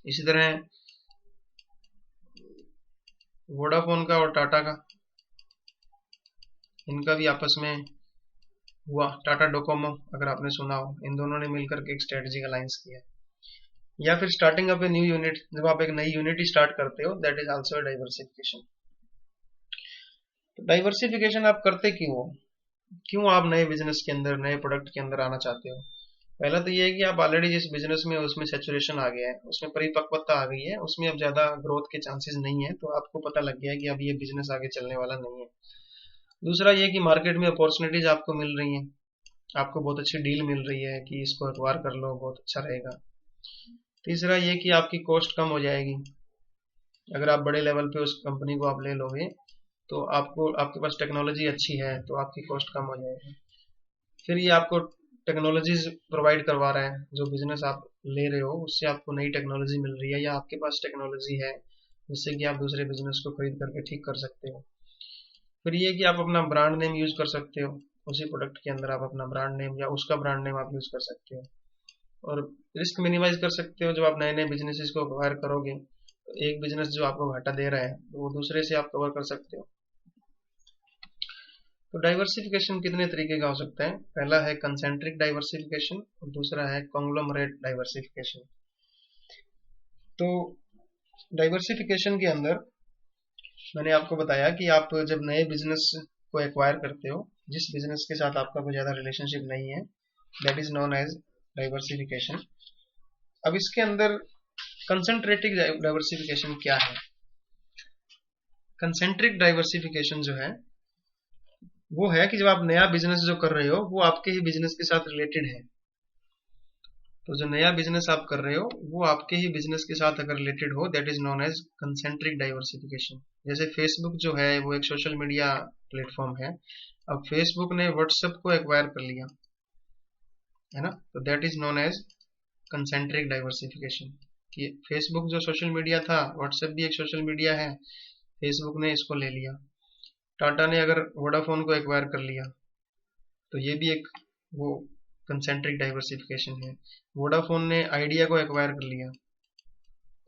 इसी तरह वोडाफोन का और टाटा का, इनका भी आपस में हुआ। टाटा डोकोमो अगर आपने सुना हो, इन दोनों ने मिलकर के एक स्ट्रेटेजिक अलायंस किया। या फिर starting up a new unit, जब आप एक नई यूनिट स्टार्ट करते हो, दैट इज आल्सो डाइवर्सिफिकेशन। तो डाइवर्सिफिकेशन आप करते क्यों हो, क्यों आप नए बिजनेस के अंदर नए प्रोडक्ट के अंदर आना चाहते हो? पहला तो ये है कि आप ऑलरेडी जिस बिजनेस में उसमें सेचुरेशन आ गया है, उसमें परिपक्वता आ गई है, उसमें अब ज्यादा ग्रोथ के चांसेस नहीं है, तो आपको पता लग गया है कि अब ये बिजनेस आगे चलने वाला नहीं है। दूसरा ये कि मार्केट में अपॉर्चुनिटीज आपको मिल रही हैं, आपको बहुत अच्छी डील मिल रही है कि इसको एक्वायर कर लो बहुत अच्छा रहेगा। तीसरा ये कि आपकी कॉस्ट कम हो जाएगी। अगर आप बड़े लेवल पे उस कंपनी को आप ले लोगे तो आपके पास टेक्नोलॉजी अच्छी है तो आपकी कॉस्ट कम हो जाएगी। फिर ये आपको टेक्नोलॉजीज प्रोवाइड करवा रहा है, जो बिजनेस आप ले रहे हो उससे आपको नई टेक्नोलॉजी मिल रही है या आपके पास टेक्नोलॉजी है जिससे कि आप दूसरे बिजनेस को खरीद करके ठीक कर सकते हो। फिर ये कि आप अपना ब्रांड नेम यूज कर सकते हो, उसी प्रोडक्ट के अंदर आप अपना ब्रांड नेम या उसका ब्रांड नेम आप यूज कर सकते हो। और रिस्क मिनिमाइज कर सकते हो। जब आप नए नए बिजनेसेस को एक्वायर करोगे तो एक बिजनेस जो आपको घाटा दे रहा है तो वो दूसरे से आप कवर कर सकते हो। तो डाइवर्सिफिकेशन कितने तरीके का हो सकता है? पहला है कंसेंट्रिक डाइवर्सिफिकेशन और दूसरा है कॉन्ग्लोमरेट डाइवर्सिफिकेशन। तो डाइवर्सिफिकेशन के अंदर मैंने आपको बताया कि आप जब नए बिजनेस को एक्वायर करते हो जिस बिजनेस के साथ आपका कोई ज्यादा रिलेशनशिप नहीं है, that is known as diversification. अब इसके अंदर कंसेंट्रेटिक डाइवर्सिफिकेशन क्या है? कंसेंट्रिक डाइवर्सिफिकेशन जो है वो है कि जब आप नया बिजनेस जो कर रहे हो वो आपके ही बिजनेस के साथ रिलेटेड है। तो जो नया बिजनेस आप कर रहे हो वो आपके ही बिजनेस के साथ अगर रिलेटेड हो, that is known as concentric diversification. जैसे फेसबुक जो है वो एक सोशल मीडिया प्लेटफॉर्म है। अब फेसबुक ने व्हाट्सएप को एक्वायर कर लिया है ना, तो that is known as concentric diversification. कि फेसबुक जो सोशल मीडिया था, व्हाट्सएप भी एक सोशल मीडिया है, फेसबुक ने इसको ले लिया। टाटा ने अगर वोडाफोन को एक्वायर कर लिया तो ये भी एक वो कंसेंट्रिक डाइवर्सिफिकेशन है। वोडाफोन ने आइडिया को एक्वायर कर लिया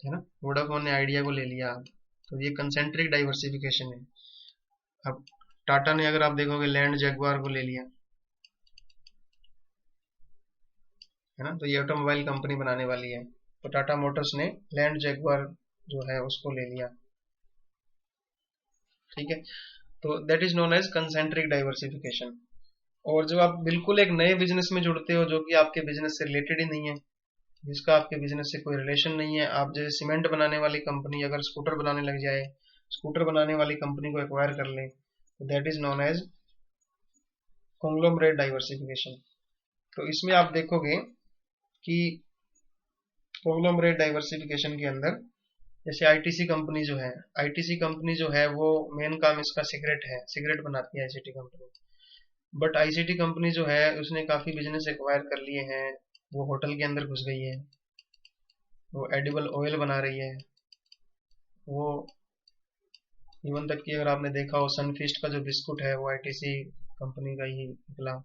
है ना, वोडाफोन ने आइडिया को ले लिया, तो ये कंसेंट्रिक डाइवर्सिफिकेशन है। अब टाटा ने अगर आप देखोगे लैंड जगुआर को ले लिया है ना, तो ये ऑटोमोबाइल कंपनी बनाने वाली है, तो टाटा मोटर्स ने लैंड जगुआर जो है उसको ले लिया। ठीक है, तो that is known as concentric diversification. और जब आप बिल्कुल एक नए बिजनेस में जुड़ते हो जो कि आपके बिजनेस से रिलेटेड ही नहीं है, जिसका आपके बिजनेस से कोई रिलेशन नहीं है, आप जैसे सीमेंट बनाने वाली कंपनी अगर स्कूटर बनाने लग जाए, स्कूटर बनाने वाली कंपनी को एक्वायर कर ले, तो that is known as conglomerate diversification. तो इसमें आप देखोगे कि कॉन्ग्लोमरेट डाइवर्सिफिकेशन के अंदर जैसे आईटीसी कंपनी जो है, आईटीसी कंपनी जो है वो मेन काम इसका सिगरेट है, सिगरेट बनाती है ICT company. But ICT company जो है उसने काफी बिजनेस एक्वायर कर लिए हैं, वो होटल के अंदर घुस गई है, वो एडिबल ऑयल बना रही है, वो इवन तक कि अगर आपने देखा हो सनफीस्ट का जो बिस्कुट है वो आईटीसी कंपनी का ही निकला।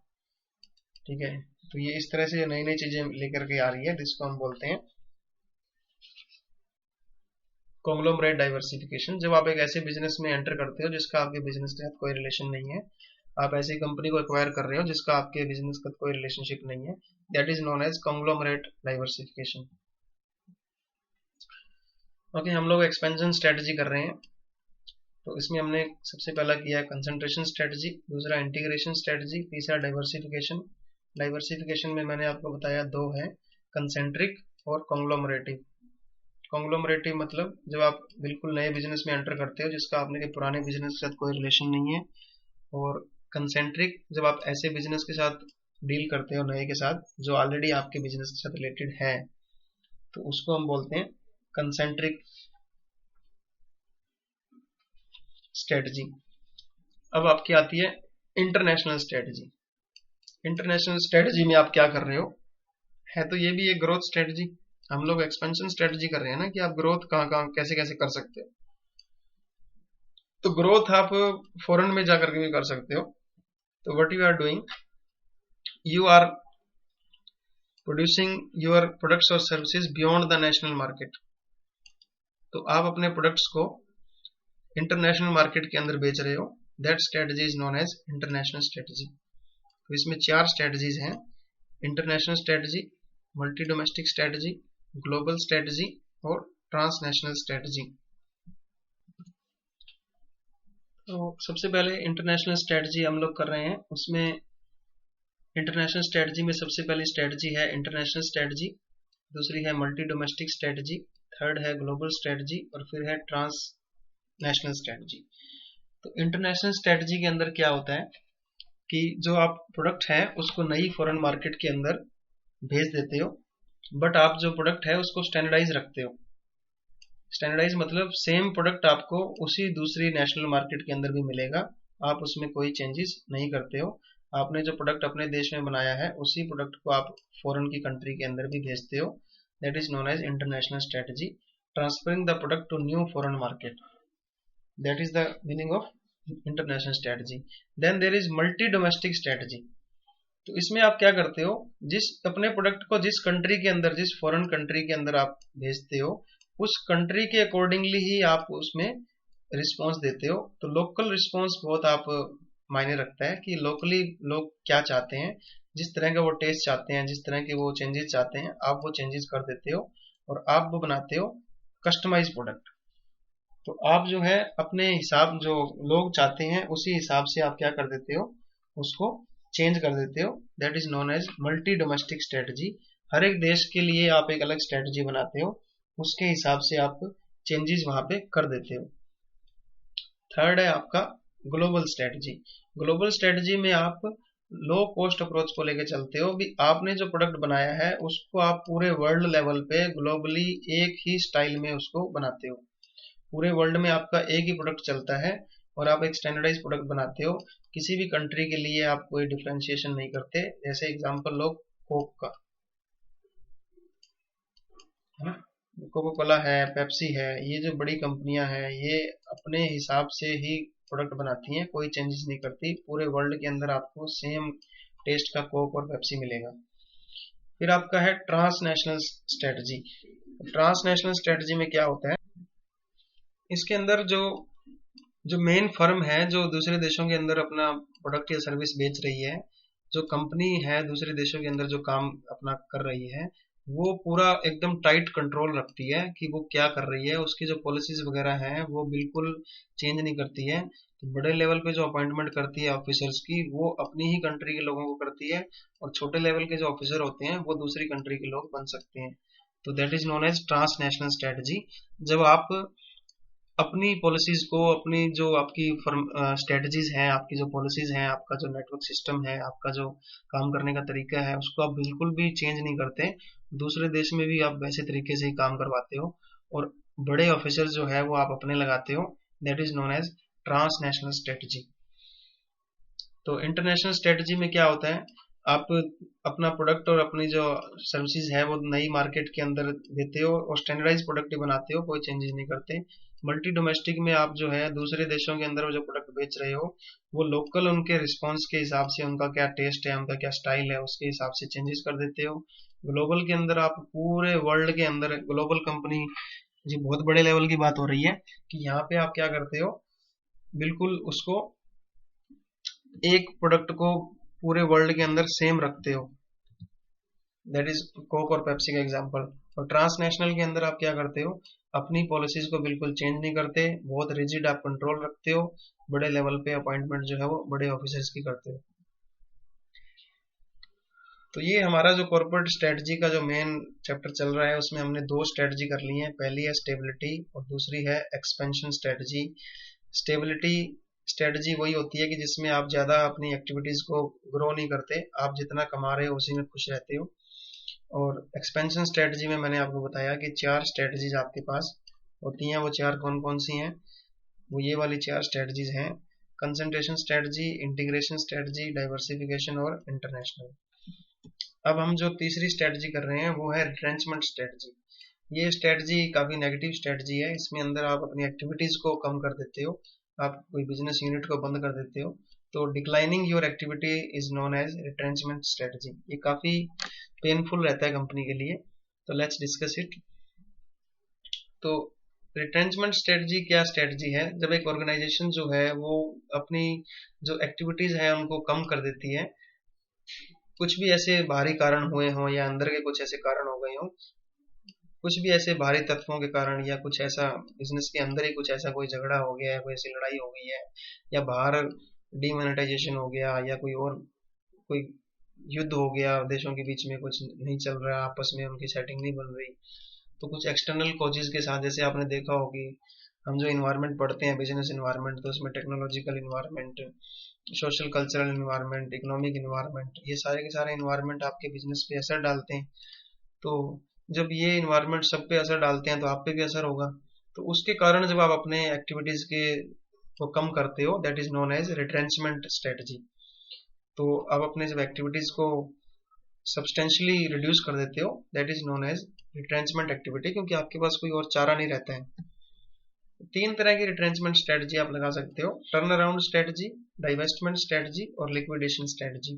ठीक है, तो ये इस तरह से नई नई चीजें लेकर के आ रही है जिसको हम बोलते हैं कॉन्ग्लोमरेट डाइवर्सिफिकेशन। जब आप एक ऐसे बिजनेस में एंटर करते हो जिसका आपके बिजनेस के साथ कोई रिलेशन नहीं है, आप ऐसी कंपनी को एक्वायर कर रहे हो जिसका आपके बिजनेस का कोई रिलेशनशिप नहीं है, that is known as conglomerate diversification. Okay, हम लोग एक्सपेंशन स्ट्रेटजी कर रहे हैं, तो इसमें हमने सबसे पहला किया है कंसंट्रेशन स्ट्रेटजी, दूसरा इंटीग्रेशन स्ट्रेटजी, तीसरा डाइवर्सिफिकेशन। डाइवर्सिफिकेशन में मैंने आपको बताया दो है, कंसेंट्रिक और कॉन्ग्लोमरेटिव। कॉन्ग्लोमरेटिव मतलब जब आप बिल्कुल नए बिजनेस में एंटर करते हो जिसका आपने के पुराने बिजनेस के साथ कोई रिलेशन नहीं है, और कंसेंट्रिक जब आप ऐसे बिजनेस के साथ डील करते हो नए के साथ जो ऑलरेडी आपके बिजनेस के साथ रिलेटेड है, तो उसको हम बोलते हैं कंसेंट्रिक स्ट्रेटजी। अब आपकी आती है इंटरनेशनल स्ट्रेटजी। इंटरनेशनल स्ट्रेटजी में आप क्या कर रहे हो, है तो ये भी एक ग्रोथ स्ट्रेटजी। हम लोग एक्सपेंशन स्ट्रेटजी कर रहे हैं ना कि आप ग्रोथ कहाँ कहाँ कैसे कैसे कर सकते हो। तो ग्रोथ आप फॉरेन में जाकर के भी कर सकते हो। तो what you are doing, you are producing your products और services beyond the national market. तो आप अपने प्रोडक्ट्स को इंटरनेशनल मार्केट के अंदर बेच रहे हो, that strategy is known as international strategy. तो इसमें चार स्ट्रेटजीज हैं, international strategy, multi domestic strategy, global strategy और ट्रांसनेशनल स्ट्रेटजी। तो सबसे पहले इंटरनेशनल स्ट्रेटजी हम लोग कर रहे हैं, उसमें इंटरनेशनल स्ट्रेटजी में सबसे पहली स्ट्रेटजी है इंटरनेशनल स्ट्रेटजी, दूसरी है मल्टी डोमेस्टिक स्ट्रेटजी, थर्ड है ग्लोबल स्ट्रेटजी और फिर है ट्रांसनेशनल स्ट्रेटजी। तो इंटरनेशनल स्ट्रेटजी के अंदर क्या होता है कि जो आप प्रोडक्ट है उसको नई फॉरेन मार्केट के अंदर भेज देते हो, बट आप जो प्रोडक्ट है उसको स्टैंडर्डाइज रखते हो। स्टैंडर्डाइज मतलब सेम प्रोडक्ट आपको उसी दूसरी नेशनल मार्केट के अंदर भी मिलेगा, आप उसमें कोई चेंजेस नहीं करते हो। आपने जो प्रोडक्ट अपने देश में बनाया है उसी प्रोडक्ट को आप फॉरेन की कंट्री के अंदर भी भेजते हो। That is known as international strategy, transferring the product to new foreign market. That is the meaning of international strategy. Then there is multi domestic strategy. तो इसमें आप क्या करते हो, जिस अपने प्रोडक्ट को जिस कंट्री के अंदर, जिस फॉरेन कंट्री के अंदर आप भेजते हो, उस कंट्री के अकॉर्डिंगली ही आप उसमें रिस्पॉन्स देते हो। तो लोकल रिस्पॉन्स बहुत आप मायने रखता है कि लोकली लोग क्या चाहते हैं, जिस तरह का वो टेस्ट चाहते हैं, जिस तरह के वो चेंजेस चाहते हैं, आप वो चेंजेस कर देते हो और आप वो बनाते हो कस्टमाइज प्रोडक्ट। तो आप जो है अपने हिसाब, जो लोग चाहते हैं उसी हिसाब से आप क्या कर देते हो, उसको चेंज कर देते हो। That is known as multi domestic strategy. हर एक देश के लिए आप एक अलग स्ट्रेटजी बनाते हो, उसके हिसाब से आप चेंजेस वहां पे कर देते हो। थर्ड है आपका ग्लोबल स्ट्रेटजी। ग्लोबल स्ट्रेटजी में आप लो कॉस्ट अप्रोच को लेकर चलते हो कि आपने जो प्रोडक्ट बनाया है उसको आप पूरे वर्ल्ड लेवल पे ग्लोबली एक ही स्टाइल में उसको बनाते हो। पूरे वर्ल्ड में आपका एक ही प्रोडक्ट चलता है और आप एक स्टैंडर्डाइज प्रोडक्ट बनाते हो। किसी भी कंट्री के लिए आप कोई डिफरेंशिएशन नहीं करते। जैसे एग्जांपल लो कोक का, है ना, कोको कोला है, पेप्सी है, ये जो बड़ी कंपनियां हैं ये अपने हिसाब से ही प्रोडक्ट बनाती हैं, कोई चेंजेस नहीं करती। पूरे वर्ल्ड के अंदर आपको सेम टेस्ट का कोक और पेप्सी मिलेगा। फिर आपका है ट्रांसनेशनल स्ट्रेटजी। ट्रांसनेशनल स्ट्रेटजी में क्या होता है, इसके अंदर जो जो मेन फर्म है जो दूसरे देशों के अंदर अपना प्रोडक्ट या सर्विस बेच रही है, जो कंपनी है दूसरे देशों के अंदर जो काम अपना कर रही है, वो पूरा एकदम टाइट कंट्रोल रखती है कि वो क्या कर रही है। उसकी जो पॉलिसीज वगैरह हैं वो बिल्कुल चेंज नहीं करती है। तो बड़े लेवल पे जो अपॉइंटमेंट करती है ऑफिसर्स की, वो अपनी ही कंट्री के लोगों को करती है, और छोटे लेवल के जो ऑफिसर होते हैं वो दूसरी कंट्री के लोग बन सकते हैं। तो that is known as transnational strategy. जब आप अपनी पॉलिसीज को, अपनी जो आपकी स्ट्रेटजीज हैं, आपकी जो पॉलिसीज हैं, आपका जो नेटवर्क सिस्टम है, आपका जो काम करने का तरीका है, उसको आप बिल्कुल भी चेंज नहीं करते। दूसरे देश में भी आप वैसे तरीके से ही काम करवाते हो और बड़े ऑफिसर जो है वो आप अपने लगाते हो। That is known as transnational strategy. तो इंटरनेशनल स्ट्रेटजी में क्या होता है, आप अपना प्रोडक्ट और अपनी जो सर्विसेज है वो नई मार्केट के अंदर देते हो और स्टैंडर्डाइज प्रोडक्ट ही बनाते हो, कोई चेंजेस नहीं करते। मल्टी डोमेस्टिक में आप जो है दूसरे देशों के अंदर जो प्रोडक्ट बेच रहे हो वो लोकल उनके रिस्पॉन्स के हिसाब से, उनका क्या टेस्ट है, उनका क्या स्टाइल है, उसके हिसाब से चेंजेस कर देते हो। ग्लोबल के अंदर आप पूरे वर्ल्ड के अंदर ग्लोबल कंपनी, जी बहुत बड़े लेवल की बात हो रही है कि यहाँ पे आप क्या करते हो, बिल्कुल उसको एक प्रोडक्ट को पूरे वर्ल्ड के अंदर सेम रखते हो। दैट इज कोक और पेप्सी का एग्जांपल। और ट्रांसनेशनल के अंदर आप क्या करते हो, अपनी पॉलिसीज को बिल्कुल चेंज नहीं करते, बहुत रिजिड आप कंट्रोल रखते हो, बड़े लेवल पे अपॉइंटमेंट जो है वो बड़े ऑफिसर्स की करते हो। तो ये हमारा जो कॉर्पोरेट स्ट्रेटजी का जो मेन चैप्टर चल रहा है उसमें हमने दो स्ट्रेटजी कर ली है। पहली है स्टेबिलिटी और दूसरी है एक्सपेंशन स्ट्रेटजी। स्टेबिलिटी स्ट्रेटजी वही होती है कि जिसमें आप ज्यादा अपनी एक्टिविटीज को ग्रो नहीं करते, आप जितना कमा रहे हो उसी में खुश रहते हो। और एक्सपेंशन स्ट्रेटजी में मैंने आपको बताया कि चार स्ट्रेटजीज आपके पास होती हैं। वो चार कौन कौन सी हैं, वो ये वाली चार स्ट्रेटजीज हैं: concentration strategy, integration strategy, diversification और इंटरनेशनल। अब हम जो तीसरी स्ट्रेटजी कर रहे हैं वो है रिट्रेंचमेंट स्ट्रेटजी। ये स्ट्रेटजी काफी नेगेटिव स्ट्रेटजी है। इसमें अंदर आप अपनी एक्टिविटीज को कम कर देते हो, आप कोई बिजनेस यूनिट को बंद कर देते हो। तो declining your activity is known as retrenchment strategy. ये काफी पेनफुल रहता है कंपनी के लिए। तो लेट्स डिस्कस इट। तो रिट्रेंचमेंट स्ट्रेटजी क्या स्ट्रेटजी है, जब एक ऑर्गेनाइजेशन जो है वो अपनी जो एक्टिविटीज है उनको कम कर देती है, कुछ भी ऐसे बाहरी कारण हुए हों या अंदर के कुछ ऐसे कारण हो गए हों, कुछ भी ऐसे बाहरी तत्वों के कारण, या कुछ ऐसा बिजनेस के अंदर ही कुछ ऐसा कोई झगड़ा हो गया है, कोई ऐसी लड़ाई हो गई है, या बाहर डीमोनेटाइजेशन हो गया, या कोई और कोई युद्ध हो गया, देशों के बीच में कुछ नहीं चल रहा, आपस में उनकी सेटिंग नहीं बन रही, तो कुछ एक्सटर्नल कॉजेज के साथ, जैसे आपने देखा हो कि हम जो इन्वायरमेंट पढ़ते हैं बिजनेस इन्वायरमेंट, तो उसमें technological environment, social cultural environment, economic environment, ये सारे के सारे इन्वायरमेंट आपके बिजनेस पे असर डालते हैं। तो जब ये इन्वायरमेंट सब पे असर डालते हैं तो आप पे भी असर होगा। तो उसके कारण जब आप अपने एक्टिविटीज के को कम करते हो, that is known as retrenchment strategy. तो आप अपने जब एक्टिविटीज को सब्सटेंशियली रिड्यूस कर देते हो, that is known as retrenchment activity, क्योंकि आपके पास कोई और चारा नहीं रहता है। तीन तरह की रिट्रेंचमेंट स्ट्रेटजी आप लगा सकते हो: turn around strategy, divestment strategy और लिक्विडेशन स्ट्रेटजी।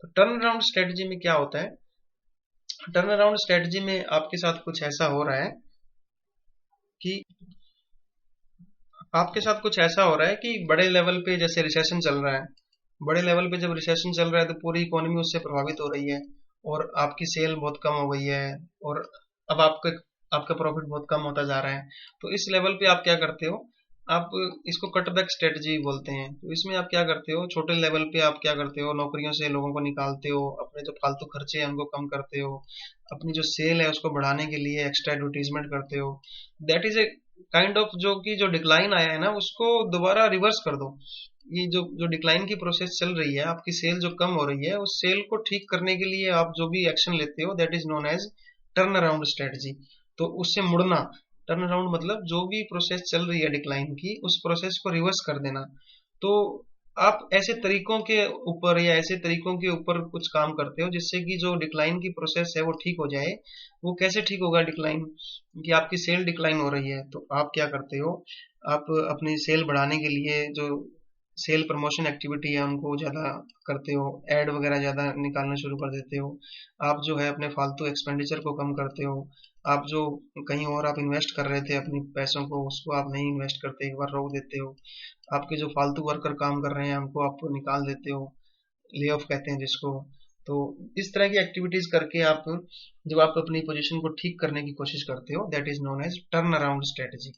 तो टर्न अराउंड स्ट्रेटजी में क्या होता है? टर्न अराउंड स्ट्रेटजी में आपके साथ कुछ ऐसा हो रहा है कि बड़े लेवल पे जैसे रिसेशन चल रहा है, बड़े लेवल पे जब रिसेशन चल रहा है तो पूरी इकोनॉमी उससे प्रभावित हो रही है और आपकी सेल बहुत कम हो गई है और अब आपका प्रॉफिट बहुत कम होता जा रहा है। तो इस लेवल पे आप क्या करते हो? आप इसको कटबैक स्ट्रेटजी बोलते हैं। तो इसमें आप क्या करते हो? छोटे लेवल पे आप क्या करते हो? नौकरियों से लोगों को निकालते हो, अपने जो फालतू खर्चे हैं उनको कम करते हो, अपनी जो सेल है उसको बढ़ाने के लिए एक्स्ट्रा एडवर्टीजमेंट करते हो। That is a kind of जो डिक्लाइन आया है ना उसको दोबारा रिवर्स कर दो। ये जो डिक्लाइन की प्रोसेस चल रही है, आपकी सेल जो कम हो रही है, उस सेल को ठीक करने के लिए आप जो भी एक्शन लेते हो, that is known as turn around strategy. तो उससे मुड़ना, टर्न अराउंड मतलब जो भी प्रोसेस चल रही है डिक्लाइन की, उस प्रोसेस को रिवर्स कर देना। तो आप ऐसे तरीकों के ऊपर या ऐसे तरीकों के ऊपर कुछ काम करते हो जिससे कि जो डिक्लाइन की प्रोसेस है वो ठीक हो जाए। वो कैसे ठीक होगा डिक्लाइन? कि आपकी सेल डिक्लाइन हो रही है तो आप क्या करते हो? आप अपनी सेल बढ़ाने के लिए जो सेल प्रमोशन एक्टिविटी है उनको ज्यादा करते हो, एड वगैरह ज्यादा निकालना शुरू कर देते हो। आप जो है अपने फालतू एक्सपेंडिचर को कम करते हो। आप जो कहीं और आप इन्वेस्ट कर रहे थे अपने पैसों को, उसको आप नहीं इन्वेस्ट करते, एक बार रोक देते हो। आपके जो फालतू वर्कर काम कर रहे हैं उनको आप निकाल देते हो, ले ऑफ कहते हैं जिसको। तो इस तरह की एक्टिविटीज करके आप जब आप अपनी पोजीशन को ठीक करने की कोशिश करते हो, that is known as turn around strategy.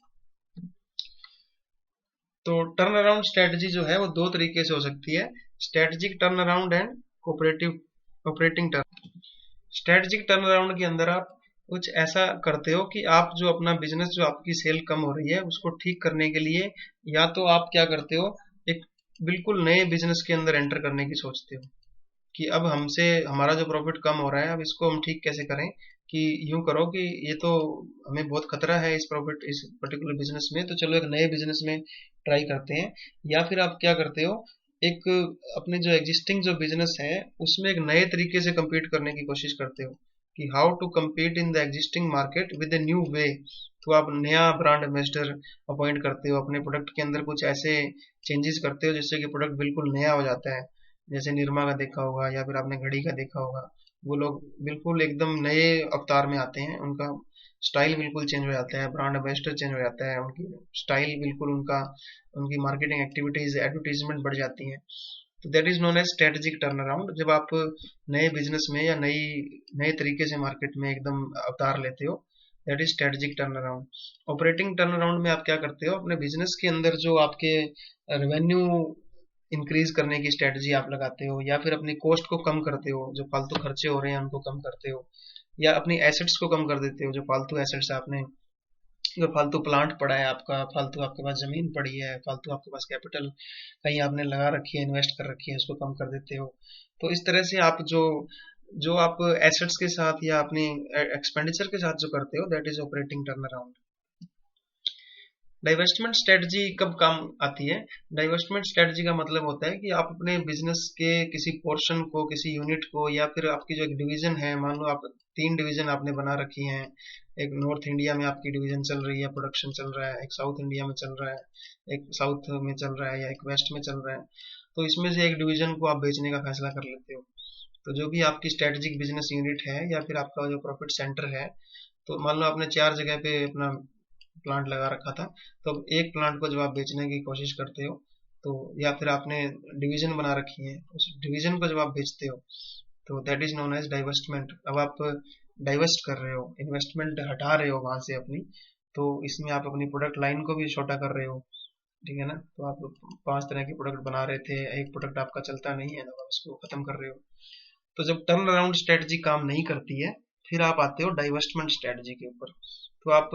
तो टर्न अराउंड स्ट्रेटजी जो है वो दो तरीके से हो सकती है: strategic turn around and cooperative operating turn. Strategic turn around के अंदर आप कुछ ऐसा करते हो कि आप जो अपना बिजनेस, जो आपकी सेल कम हो रही है उसको ठीक करने के लिए, या तो आप क्या करते हो, एक बिल्कुल नए बिजनेस के अंदर एंटर करने की सोचते हो कि अब हमसे हमारा जो प्रॉफिट कम हो रहा है, अब इसको हम ठीक कैसे करें। कि यूं करो कि ये तो हमें बहुत खतरा है इस पर्टिकुलर बिजनेस में, तो चलो एक नए बिजनेस में ट्राई करते हैं। या फिर आप क्या करते हो, एक अपने जो एग्जिस्टिंग जो बिजनेस है उसमें एक नए तरीके से compete करने की कोशिश करते हो कि how to compete in the existing market with a new way. तो आप नया ब्रांड एम्बेसडर अपॉइंट करते हो, अपने प्रोडक्ट के अंदर कुछ ऐसे चेंजेस करते हो जिससे कि प्रोडक्ट बिल्कुल नया हो जाता है। जैसे निरमा का देखा होगा या फिर आपने घड़ी का देखा होगा, वो लोग बिल्कुल एकदम नए अवतार में आते हैं, उनका स्टाइल बिल्कुल चेंज हो जाता है, ब्रांड एम्बेसडर चेंज हो जाता है, उनकी स्टाइल बिल्कुल उनका, उनकी मार्केटिंग एक्टिविटीज एडवर्टीजमेंट बढ़ जाती हैं। तो that is known as strategic turn around. जब आप नए बिजनेस में या नए तरीके से मार्केट में एकदम अवतार लेते हो, that is strategic turn around. Operating turn around में आप क्या करते हो, अपने बिजनेस के अंदर जो आपके रेवेन्यू इंक्रीज करने की स्ट्रेटजी आप लगाते हो, या फिर अपनी कॉस्ट को कम करते हो, जो फालतू खर्चे हो रहे हैं उनको कम करते हो, या अपनी एसेट्स को कम कर देते हो, जो फालतू एसेट्स आपने, जो फालतू प्लांट पड़ा है आपका, फालतू आपके पास जमीन पड़ी है, फालतू आपके पास कैपिटल कहीं आपने लगा रखी है, इन्वेस्ट कर रखी है, उसको कम कर देते हो। तो इस तरह से आप जो जो आप एसेट्स के साथ या अपनी एक्सपेंडिचर के साथ जो करते हो, that is operating turn around. Divestment strategy कब काम आती है? डाइवेस्टमेंट स्ट्रेटजी का मतलब होता है कि आप अपने बिजनेस के किसी पोर्शन को, किसी यूनिट को, या फिर आपकी जो एक डिवीजन है, मान लो आप 3 डिवीजन आपने बना रखी हैं। एक नॉर्थ इंडिया में आपकी डिवीजन चल रही है, प्रोडक्शन चल रहा है, एक साउथ इंडिया में चल रहा है, एक साउथ में चल रहा है, या एक वेस्ट में चल रहा है। तो इसमें से एक डिवीजन को आप बेचने का फैसला कर लेते हो। तो जो भी आपकी स्ट्रेटेजिक बिजनेस यूनिट है या फिर आपका जो प्रॉफिट सेंटर है, तो मान लो आपने 4 जगह पे अपना प्लांट लगा रखा था, तो अब एक प्लांट को जब आप बेचने की कोशिश करते हो, तो या फिर आपने डिवीजन बना रखी है, उस डिवीजन को जब आप बेचते हो, तो that is known as divestment. अब आप डाइवेस्ट कर रहे हो, इन्वेस्टमेंट हटा रहे हो वहां से अपनी। तो इसमें आप अपनी प्रोडक्ट लाइन को भी छोटा कर रहे हो, ठीक है ना। तो आप 5 तरह के प्रोडक्ट बना रहे थे, एक प्रोडक्ट आपका चलता नहीं है तो आप उसको खत्म कर रहे हो। तो जब टर्न अराउंड स्ट्रेटजी काम नहीं करती है, फिर आप आते हो डाइवेस्टमेंट स्ट्रेटजी के ऊपर। तो आप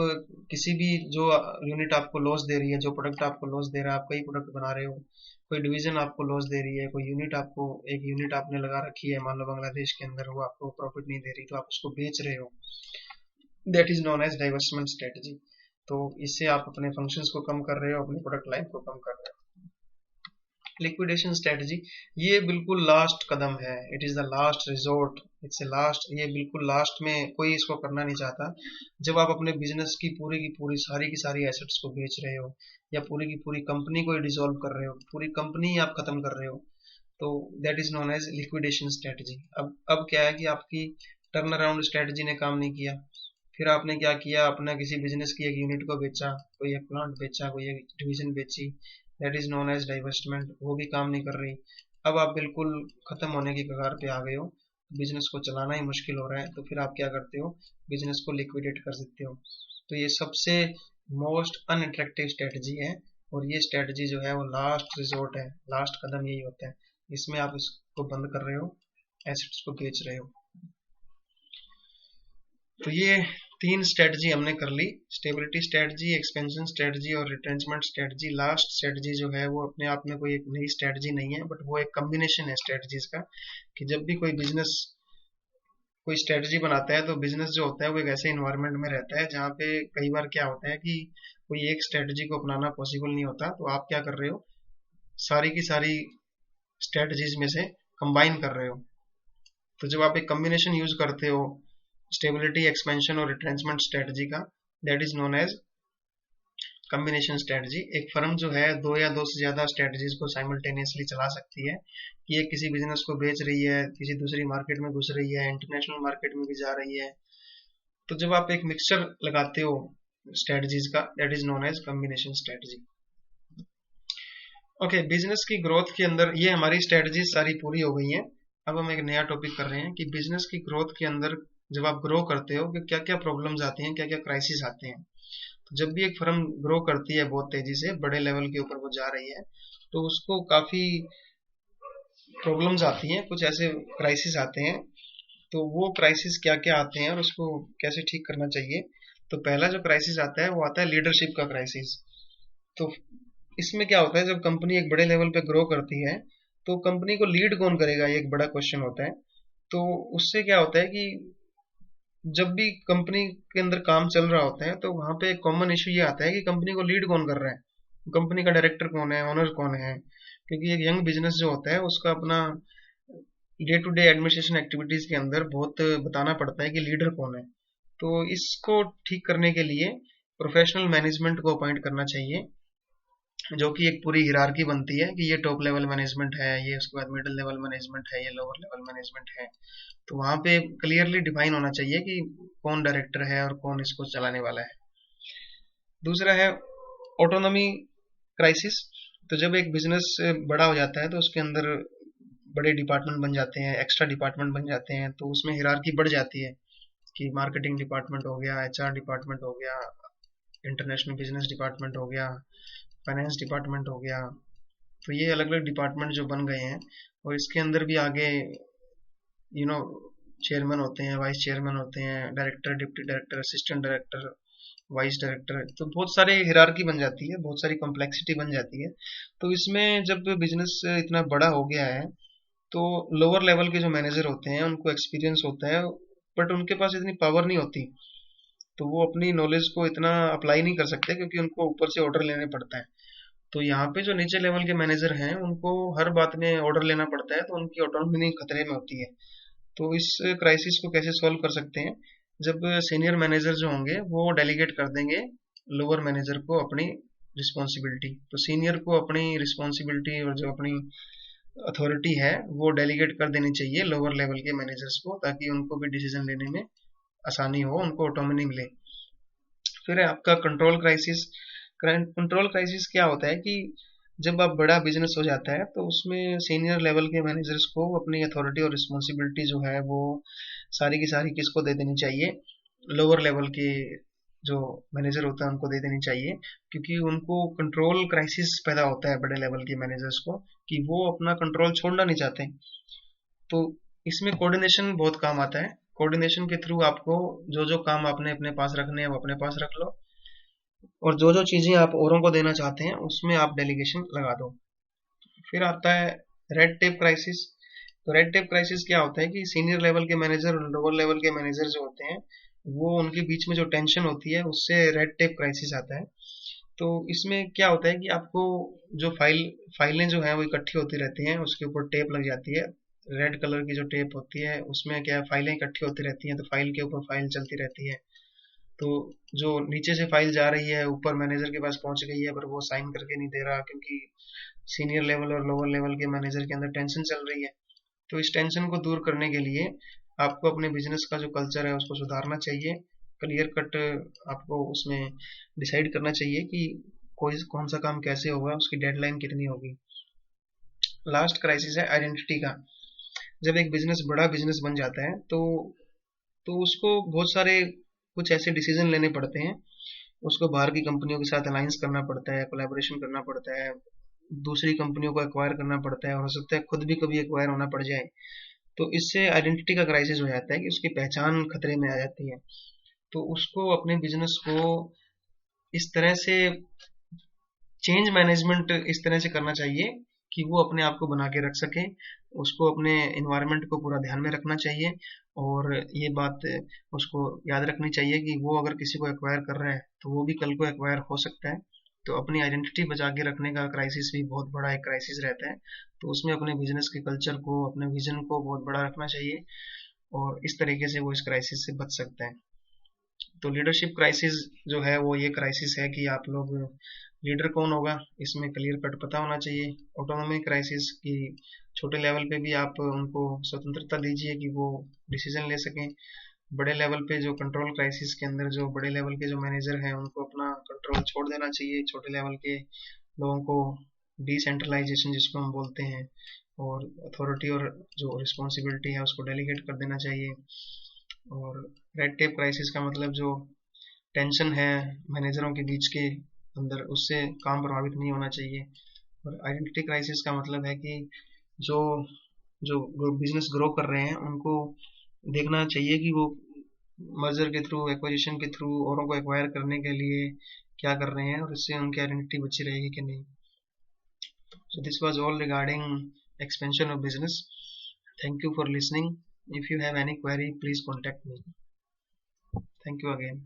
किसी भी जो यूनिट आपको लॉस दे रही है, जो प्रोडक्ट आपको लॉस दे रहा है, आप कई प्रोडक्ट बना रहे हो, कोई डिवीजन आपको लॉस दे रही है, कोई यूनिट आपको, एक यूनिट आपने लगा रखी है मान लो बांग्लादेश के अंदर, वो आपको प्रॉफिट नहीं दे रही, तो आप उसको बेच रहे हो, that is known as divestment strategy. तो इससे आप अपने फंक्शंस को कम कर रहे हो, अपने प्रोडक्ट लाइन को कम कर रहे हो। लिक्विडेशन स्ट्रेटजी, ये बिल्कुल लास्ट कदम है, it is the last resort, it's a last, ये बिल्कुल लास्ट में, कोई इसको करना नहीं चाहता। जब आप अपने बिजनेस की पूरी सारी की सारी एसेट्स को बेच रहे हो, या पूरी की पूरी कंपनी को डिसॉल्व कर रहे हो, पूरी कंपनी आप खत्म कर रहे हो, तो that is known as liquidation strategy. अब क्या है कि आपकी टर्न अराउंड स्ट्रेटजी ने काम नहीं किया, फिर आपने क्या किया, अपना किसी बिजनेस की एक यूनिट को बेचा, कोई एक प्लांट बेचा, कोई एक डिवीजन बेची, दैट इज नोन एज डाइवर्समेंट, वो भी काम नहीं कर रही। अब आप बिल्कुल खत्म होने की कगार पे आ गए हो, बिजनेस को चलाना ही मुश्किल हो रहा है, तो फिर आप क्या करते हो, बिजनेस को लिक्विडेट कर देते हो। तो ये सबसे मोस्ट अनअट्रैक्टिव स्ट्रेटजी है, और ये स्ट्रेटजी जो है वो लास्ट रिजोर्ट है, लास्ट कदम यही होता है, इसमें आप इसको बंद कर रहे हो, एसेट्स को बेच रहे हो। तो ये 3 स्ट्रेटजी हमने कर ली, स्टेबिलिटी स्ट्रेटजी, एक्सपेंशन स्ट्रेटजी और रिट्रेंचमेंट स्ट्रेटजी। लास्ट स्ट्रेटजी जो है वो अपने आप में कोई एक नई स्ट्रेटजी नहीं है, बट वो एक कॉम्बिनेशन है स्ट्रेटजीज का, कि जब भी कोई बिजनेस कोई स्ट्रेटजी बनाता है, तो बिजनेस जो होता है वो एक ऐसे इन्वायरमेंट में रहता है जहाँ पे कई बार क्या होता है कि कोई एक स्ट्रेटजी को अपनाना पॉसिबल नहीं होता, तो आप क्या कर रहे हो, सारी की सारी स्ट्रेटजीज में से कंबाइन कर रहे हो। तो जब आप एक कॉम्बिनेशन यूज करते हो स्टेबिलिटी, एक्सपेंशन और रिट्रेंचमेंट स्ट्रेटजी का, that is known as combination strategy. एक फर्म जो है 2 या 2 से ज्यादा स्ट्रेटजीज को साइमल्टेनियसली चला सकती है, कि ये किसी बिजनेस को बेच रही है, किसी दूसरी मार्केट में घुस रही है, इंटरनेशनल मार्केट में भी जा रही है। तो जब आप एक मिक्सचर लगाते हो स्ट्रेटजीज का, that is known as combination strategy. Okay, business की ग्रोथ के अंदर ये हमारी स्ट्रेटजीज सारी पूरी हो गई हैं। अब हम एक नया टॉपिक कर रहे हैं कि बिजनेस की ग्रोथ के अंदर जब आप ग्रो करते हो कि क्या क्या प्रॉब्लम्स आती हैं, क्या क्या क्राइसिस आते हैं। तो जब भी एक फर्म ग्रो करती है बहुत तेजी से, बड़े लेवल के ऊपर वो जा रही है, तो उसको काफी प्रॉब्लम्स आती हैं, कुछ ऐसे क्राइसिस आते हैं। तो वो क्राइसिस क्या क्या आते हैं और उसको कैसे ठीक करना चाहिए। तो पहला जो क्राइसिस आता है वो आता है लीडरशिप का क्राइसिस। तो इसमें क्या होता है, जब कंपनी एक बड़े लेवल पे ग्रो करती है, तो कंपनी को लीड कौन करेगा, ये एक बड़ा क्वेश्चन होता है। तो उससे क्या होता है कि जब भी कंपनी के अंदर काम चल रहा होता है, तो वहां पे एक कॉमन इशू ये आता है कि कंपनी को लीड कौन कर रहा है, कंपनी का डायरेक्टर कौन है, ओनर कौन है। क्योंकि एक यंग बिजनेस जो होता है उसका अपना day to day administration activities के अंदर बहुत बताना पड़ता है कि लीडर कौन है। तो इसको ठीक करने के लिए प्रोफेशनल मैनेजमेंट को अपॉइंट करना चाहिए, जो कि एक पूरी हिरार्की बनती है कि ये टॉप लेवल मैनेजमेंट है, ये उसके बाद मिडिल लेवल मैनेजमेंट है, ये लोअर लेवल मैनेजमेंट है। तो वहां पे क्लियरली डिफाइन होना चाहिए कि कौन डायरेक्टर है और कौन इसको चलाने वाला है। दूसरा है ऑटोनॉमी क्राइसिस। तो जब एक बिजनेस बड़ा हो जाता है, तो उसके अंदर बड़े डिपार्टमेंट बन जाते हैं, एक्स्ट्रा डिपार्टमेंट बन जाते हैं, तो उसमें हिरार्की बढ़ जाती है कि मार्केटिंग डिपार्टमेंट हो गया, एचआर डिपार्टमेंट हो गया, इंटरनेशनल बिजनेस डिपार्टमेंट हो गया, फाइनेंस डिपार्टमेंट हो गया। तो ये अलग अलग डिपार्टमेंट जो बन गए हैं, और इसके अंदर भी आगे चेयरमैन होते हैं, वाइस चेयरमैन होते हैं, director, deputy director, assistant director, vice director. तो बहुत सारे हिरार्की बन जाती है, बहुत सारी कॉम्प्लेक्सिटी बन जाती है। तो इसमें जब बिजनेस इतना बड़ा हो गया है, तो लोअर लेवल के जो मैनेजर होते हैं उनको एक्सपीरियंस होता है, बट उनके पास इतनी पावर नहीं होती, तो वो अपनी नॉलेज को इतना अप्लाई नहीं कर सकते, क्योंकि उनको ऊपर से ऑर्डर लेने पड़ता है। तो यहाँ पे जो नीचे लेवल के मैनेजर हैं उनको हर बात में ऑर्डर लेना पड़ता है, तो उनकी ऑटोनॉमी खतरे में होती है। तो इस क्राइसिस को कैसे सॉल्व कर सकते हैं, जब सीनियर मैनेजर जो होंगे वो डेलीगेट कर देंगे लोअर मैनेजर को अपनी रिस्पॉन्सिबिलिटी। तो सीनियर को अपनी रिस्पॉन्सिबिलिटी और जो अपनी अथॉरिटी है वो डेलीगेट कर देनी चाहिए लोअर लेवल के मैनेजर्स को, ताकि उनको भी डिसीजन लेने में आसानी हो, उनको ऑटोनॉमी मिले। फिर है आपका कंट्रोल क्राइसिस। कंट्रोल क्राइसिस क्या होता है कि जब आप बड़ा बिजनेस हो जाता है, तो उसमें सीनियर लेवल के मैनेजर्स को अपनी अथॉरिटी और रिस्पॉन्सिबिलिटी जो है वो सारी की सारी किसको दे देनी चाहिए, लोअर लेवल के जो मैनेजर होता है उनको दे देनी चाहिए। क्योंकि उनको कंट्रोल क्राइसिस पैदा होता है बड़े लेवल के मैनेजर्स को, कि वो अपना कंट्रोल छोड़ना नहीं चाहते। तो इसमें कोऑर्डिनेशन बहुत काम आता है। कोऑर्डिनेशन के थ्रू आपको जो जो काम आपने अपने पास रखने हैं वो अपने पास रख लो, और जो जो चीजें आप औरों को देना चाहते हैं उसमें आप डेलीगेशन लगा दो। फिर आता है रेड टेप क्राइसिस। तो रेड टेप क्राइसिस क्या होता है कि सीनियर लेवल के मैनेजर और लोअर लेवल के मैनेजर जो होते हैं, वो उनके बीच में जो टेंशन होती है उससे रेड टेप क्राइसिस आता है। तो इसमें क्या होता है कि आपको जो फाइलें जो हैं वो इकट्ठी होती रहती हैं, उसके ऊपर टेप लग जाती है, रेड कलर की जो टेप होती है उसमें क्या है, फाइलें इकट्ठी होती रहती हैं, तो फाइल के ऊपर फाइल चलती रहती है। तो जो नीचे से फाइल जा रही है ऊपर मैनेजर के पास पहुंच गई है, पर वो साइन करके नहीं दे रहा क्योंकि सीनियर लेवल और लोअर लेवल के मैनेजर के अंदर टेंशन चल रही है। तो इस टेंशन को दूर करने के लिए आपको अपने बिजनेस का जो कल्चर है उसको सुधारना चाहिए। क्लियर कट आपको उसमें डिसाइड करना चाहिए कि कोई कौन सा काम कैसे होगा, उसकी डेडलाइन कितनी होगी। लास्ट क्राइसिस है आइडेंटिटी का। जब एक बिजनेस बड़ा बिजनेस बन जाता है तो उसको बहुत सारे कुछ ऐसे डिसीजन लेने पड़ते हैं। उसको बाहर की कंपनियों के साथ अलायंस करना पड़ता है, कोलैबोरेशन करना पड़ता है, दूसरी कंपनियों को एक्वायर करना पड़ता है, और हो सकता है खुद भी कभी एक्वायर होना पड़ जाए। तो इससे आइडेंटिटी का क्राइसिस हो जाता है कि उसकी पहचान खतरे में आ जाती है। तो उसको अपने बिजनेस को इस तरह से चेंज मैनेजमेंट इस तरह से करना चाहिए कि वो अपने आप को बना के रख सके, उसको अपने इन्वायरमेंट को पूरा ध्यान में रखना चाहिए, और ये बात उसको याद रखनी चाहिए कि वो अगर किसी को एक्वायर कर रहा है तो वो भी कल को एक्वायर हो सकता है। तो अपनी आइडेंटिटी बचा के रखने का क्राइसिस भी बहुत बड़ा एक क्राइसिस रहता है। तो उसमें अपने बिजनेस के कल्चर को, अपने विजन को बहुत बड़ा रखना चाहिए, और इस तरीके से वो इस क्राइसिस से बच सकता है। तो लीडरशिप क्राइसिस जो है वो ये क्राइसिस है कि आप लोग लीडर कौन होगा इसमें क्लियर कट पता होना चाहिए। ऑटोनॉमी क्राइसिस की छोटे लेवल पे भी आप उनको स्वतंत्रता दीजिए कि वो डिसीजन ले सकें। बड़े लेवल पे जो कंट्रोल क्राइसिस के अंदर जो बड़े लेवल के जो मैनेजर हैं उनको अपना कंट्रोल छोड़ देना चाहिए, छोटे लेवल के लोगों को डिसेंट्रलाइजेशन जिसको हम बोलते हैं, और अथॉरिटी और जो रिस्पॉन्सिबिलिटी है उसको डेलीगेट कर देना चाहिए। और रेड टेप क्राइसिस का मतलब जो टेंशन है मैनेजरों के बीच के अंदर, उससे काम प्रभावित नहीं होना चाहिए। और आइडेंटिटी क्राइसिस का मतलब है कि जो जो बिजनेस ग्रो कर रहे हैं उनको देखना चाहिए कि वो मर्जर के थ्रू, एक्विजिशन के थ्रू औरों को एक्वायर करने के लिए क्या कर रहे हैं, और इससे उनकी आइडेंटिटी बची रहेगी कि नहीं। So this was all regarding expansion of business. Thank you for listening. If you have any query, please contact me. Thank you again.